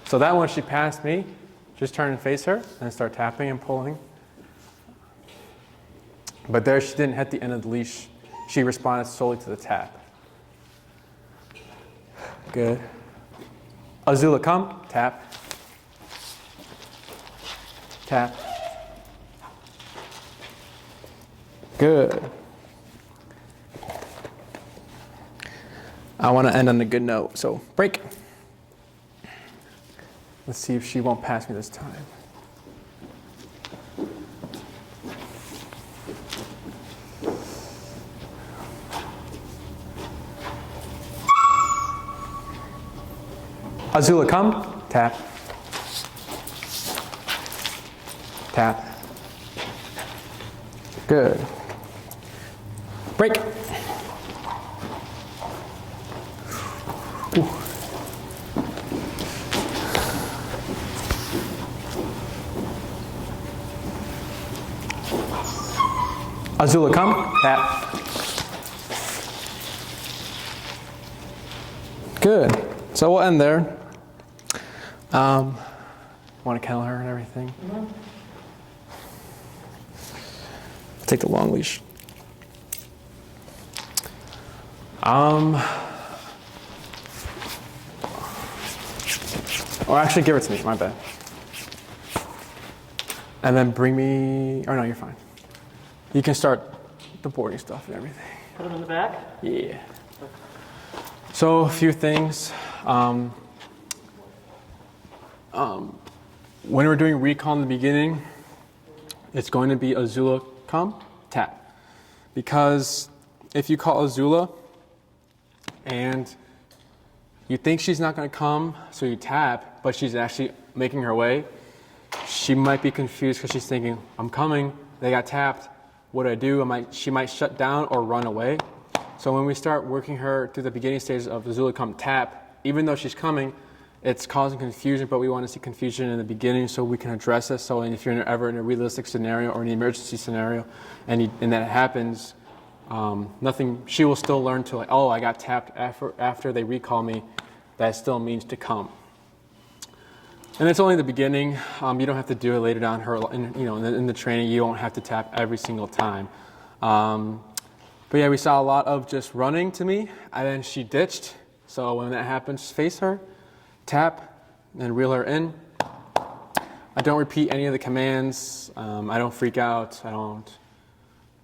S1: So that one, she passed me. Just turn and face her and start tapping and pulling. But there, she didn't hit the end of the leash. She responded solely to the tap. Good. Azula, come. Tap. Tap. Good. I want to end on a good note, so break. Let's see if she won't pass me this time. Azula, come. Tap. Tap. Good. Break. Ooh. Azula, come. Tap. Good. So we'll end there. Want to kennel her and everything?
S2: Mm-hmm.
S1: Take the long leash. Or actually give it to me, my bad. And then bring me, oh no, you're fine. You can start the boarding stuff and everything.
S2: Put them in the back?
S1: Yeah. So a few things. When we're doing recall in the beginning, it's going to be Azula, come, tap. Because if you call Azula and you think she's not going to come, so you tap, but she's actually making her way, she might be confused because she's thinking, I'm coming, they got tapped, what do I do? She might shut down or run away. So when we start working her through the beginning stages of Azula, come, tap, even though she's coming, it's causing confusion, but we want to see confusion in the beginning so we can address it. So if you're ever in a realistic scenario or an emergency scenario and that happens, she will still learn to oh, I got tapped after they recall me. That still means to come. And it's only the beginning. You don't have to do it later down in the training. You don't have to tap every single time. But yeah, we saw a lot of just running to me, and then she ditched. So when that happens, face her, tap, and reel her in. I don't repeat any of the commands. I don't freak out. I don't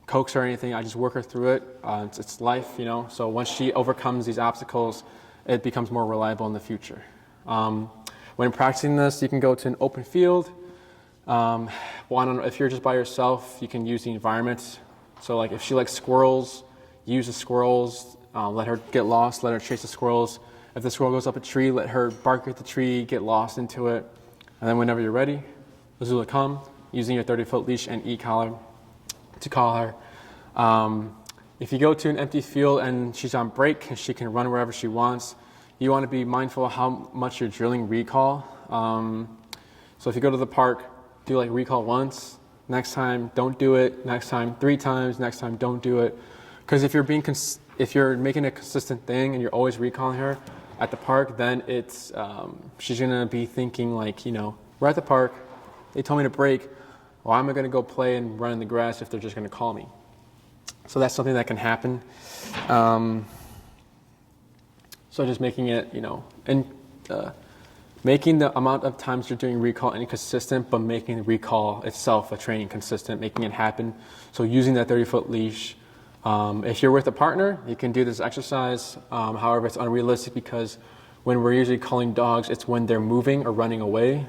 S1: coax her or anything. I just work her through it. It's life, So once she overcomes these obstacles, it becomes more reliable in the future. When practicing this, you can go to an open field. If you're just by yourself, you can use the environment. So like if she likes squirrels, use the squirrels, let her get lost, let her chase the squirrels. If the squirrel goes up a tree, let her bark at the tree, get lost into it. And then whenever you're ready, Azula, come, using your 30-foot leash and e-collar to call her. If you go to an empty field and she's on break and she can run wherever she wants, you want to be mindful of how much you're drilling recall. So if you go to the park, do like recall once, next time don't do it, next time 3 times, next time don't do it. Because if you're making a consistent thing and you're always recalling her at the park, then she's gonna be thinking like, we're at the park, they told me to break, why am I gonna go play and run in the grass if they're just gonna call me? So that's something that can happen. So just making it, making the amount of times you're doing recall inconsistent, but making the recall itself, a training consistent, making it happen. So using that 30-foot leash. If you're with a partner, you can do this exercise. However, it's unrealistic because when we're usually calling dogs, it's when they're moving or running away.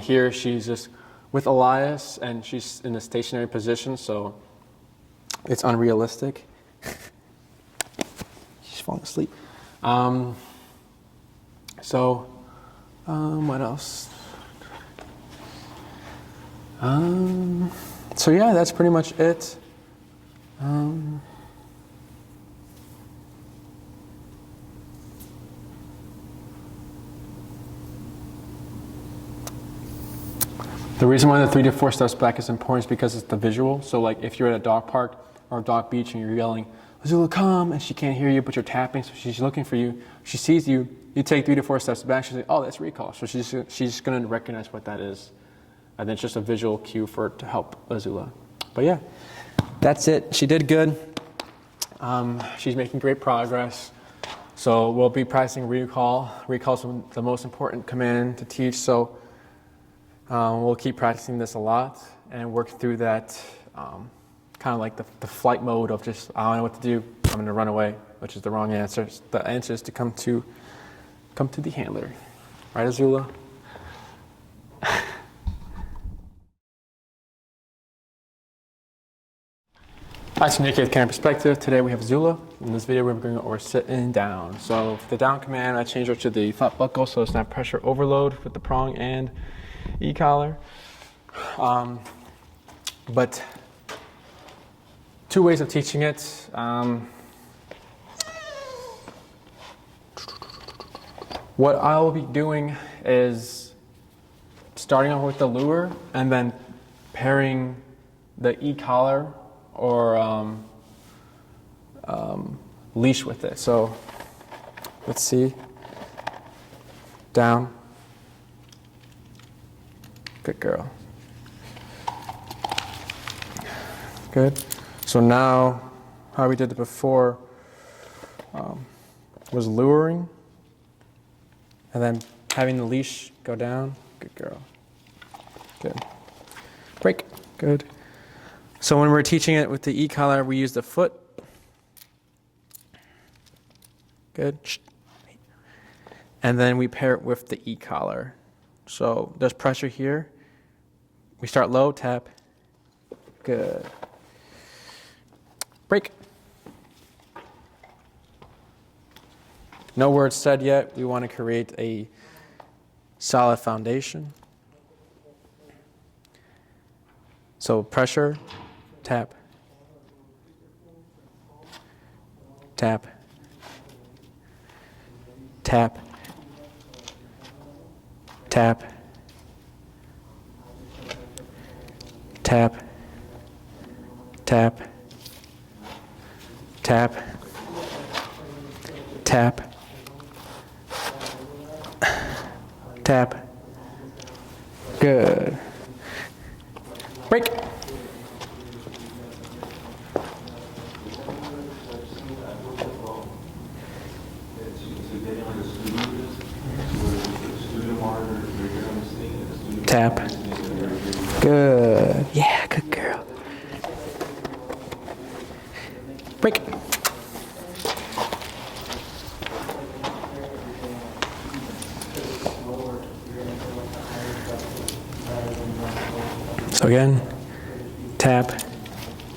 S1: Here, she's just with Elias and she's in a stationary position, so it's unrealistic. She's falling asleep. What else? So yeah, that's pretty much it. The reason why the 3 to 4 steps back is important is because it's the visual. So like if you're at a dog park or a dog beach and you're yelling, Azula, come, and she can't hear you, but you're tapping, so she's looking for you. She sees you, you take 3 to 4 steps back, she's like, oh, that's recall. So she's gonna recognize what that is. And then it's just a visual cue to help Azula. But yeah, that's it. She did good. She's making great progress. So we'll be practicing recall. Recall is the most important command to teach. So we'll keep practicing this a lot and work through that kind of like the flight mode of just, I don't know what to do, I'm going to run away, which is the wrong answer. The answer is to come to the handler. Right, Azula? Hi, so Naked Camera Perspective. Today we have Azula. In this video we're going over sitting down. So for the down command, I changed it to the flat buckle so it's not pressure overload with the prong and e-collar. But 2 ways of teaching it. What I will be doing is starting off with the lure and then pairing the e-collar or leash with it. So let's see. Down. Good girl. Good. So now, how we did it before was luring, and then having the leash go down. Good girl. Good. Break. Good. So when we're teaching it with the e-collar, we use the foot. Good. And then we pair it with the e-collar. So there's pressure here. We start low, tap. Good. Break. No words said yet. We want to create a solid foundation. So pressure, tap, tap, tap, tap, tap, tap, tap, tap, tap. Good. Break. Tap. Good. Yeah, good girl. Break. So again, tap.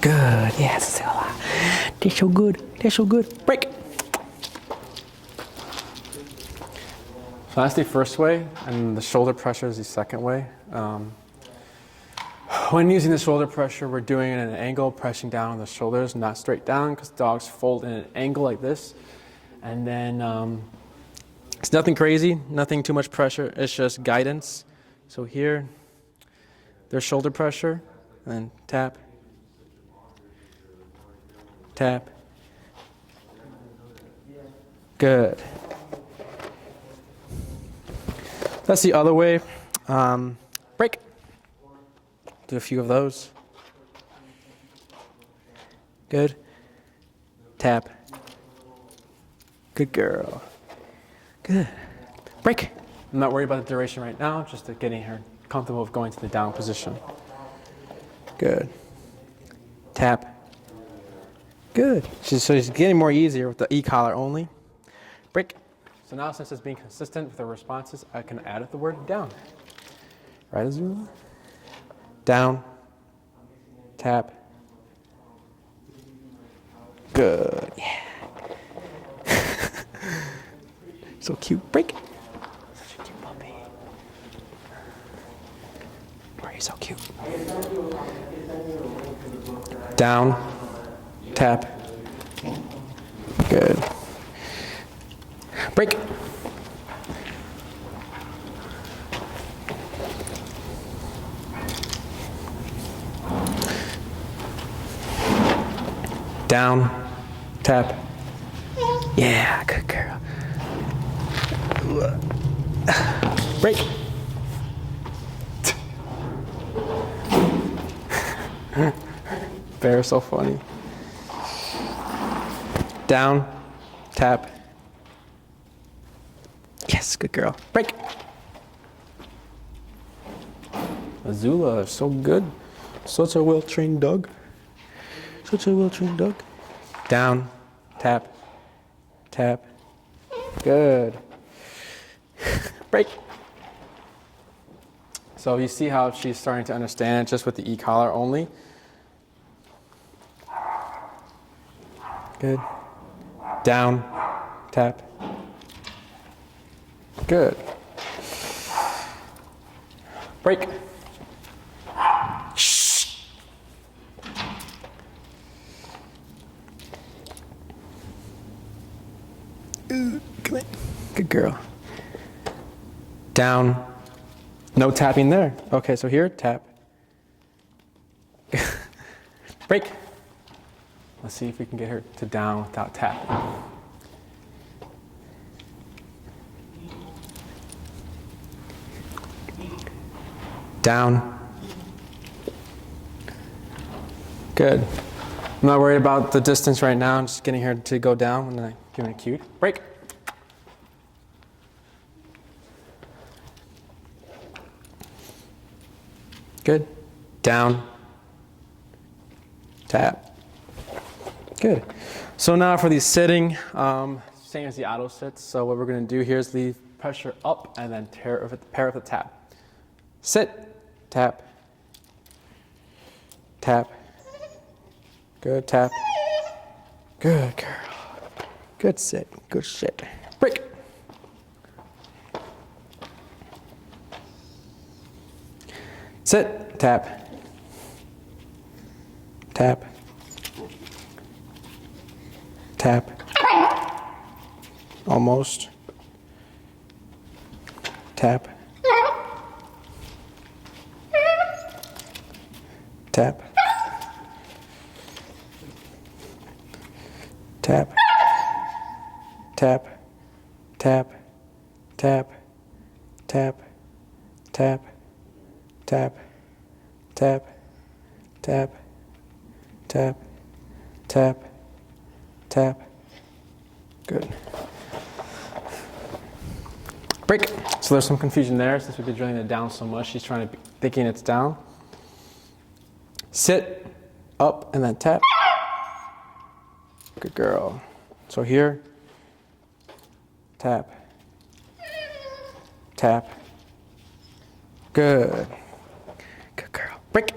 S1: Good. Yes, Azula. They're so good. They're so good. Break. So that's the first way, and the shoulder pressure is the second way. When using the shoulder pressure, we're doing it at an angle, pressing down on the shoulders, not straight down, because dogs fold in an angle like this. And then it's nothing crazy, nothing too much pressure. It's just guidance. So here, there's shoulder pressure, and tap, tap. Good. That's the other way. Break. Do a few of those. Good. Tap. Good girl. Good. Break. I'm not worried about the duration right now, just getting her comfortable with going to the down position. Good. Tap. Good. So she's getting more easier with the e-collar only. Break. So now, since it's being consistent with the responses, I can add the word down. Right, Azula? Down. Tap. Good. Yeah. So cute. Break. Such a cute puppy. Why are you so cute? Down. Tap. Good. Break. Down. Tap. Yeah, good girl. Break. Bear's so funny. Down. Tap. Yes, good girl. Break. Azula is so good. Such a well-trained dog. Such a well-trained dog. Down. Tap. Tap. Good. Break. So you see how she's starting to understand just with the e-collar only. Good. Down. Tap. Good. Break. Shh. Ooh, come on. Good girl. Down. No tapping there. Okay, so here, tap. Break. Let's see if we can get her to down without tapping. Down. Good. I'm not worried about the distance right now. I'm just getting her to go down and then I give her a cue. Break. Good. Down. Tap. Good. So now for the sitting, same as the auto sits. So what we're going to do here is leave pressure up and then pair with the tap. Sit. Tap. Tap. Good. Tap. Good girl. Good sit. Good shit. Break. Sit. Tap. Tap. Tap. Almost. Tap. Tap. Tap. Tap. Tap. Tap. Tap. Tap. Tap. Tap. Tap. Tap. Tap. Tap. Good. Break. So there's some confusion there since we've been drilling it down so much. She's trying to be thinking it's down. Sit, up, and then tap. Good girl. So here, tap, tap. Good. Good girl. Break.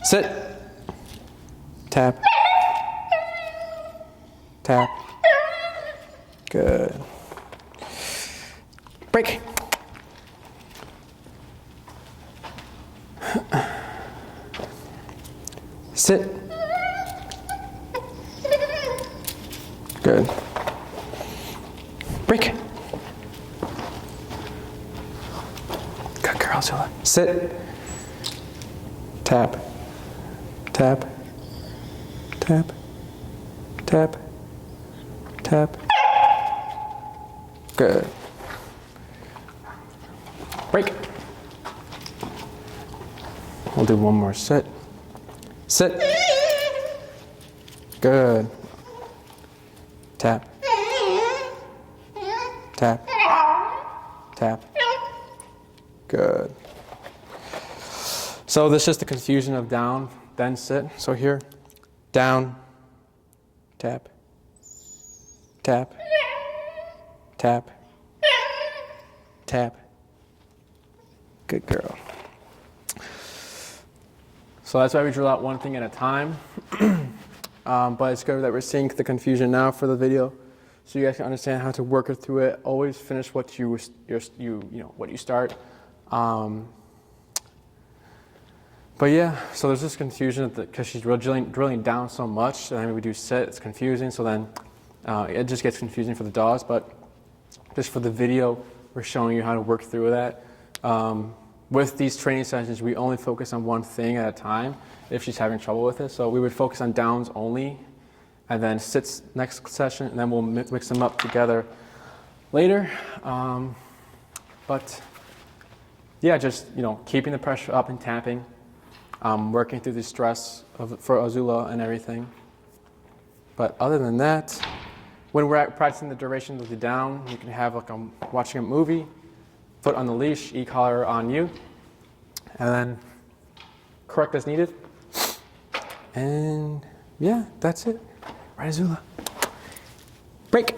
S1: Sit, tap, tap. Good. Break. Sit. Good. Break. Good girl, Azula. Sit. Tap. Tap. Tap. Tap. Tap. Good. Break. We'll do one more sit. Sit. Good. Tap. Tap. Tap. Good. So this is just the confusion of down, then sit. So here, down, tap, tap, tap, tap. Good girl. So that's why we drill out one thing at a time. But it's good that we're seeing the confusion now for the video, so you guys can understand how to work through it. Always finish what you what you start. But yeah, so there's this confusion because she's drilling down so much, and then we do sit, it's confusing. So then it just gets confusing for the dogs. But just for the video, we're showing you how to work through that. With these training sessions, we only focus on one thing at a time if she's having trouble with it. So we would focus on downs only, and then sits next session, and then we'll mix them up together later. But yeah, just keeping the pressure up and tapping, working through the stress for Azula and everything. But other than that, when we're practicing the duration of the down, you can have like watching a movie, foot on the leash, e-collar on you, and then correct as needed. And yeah, that's it. Right, Azula. Break.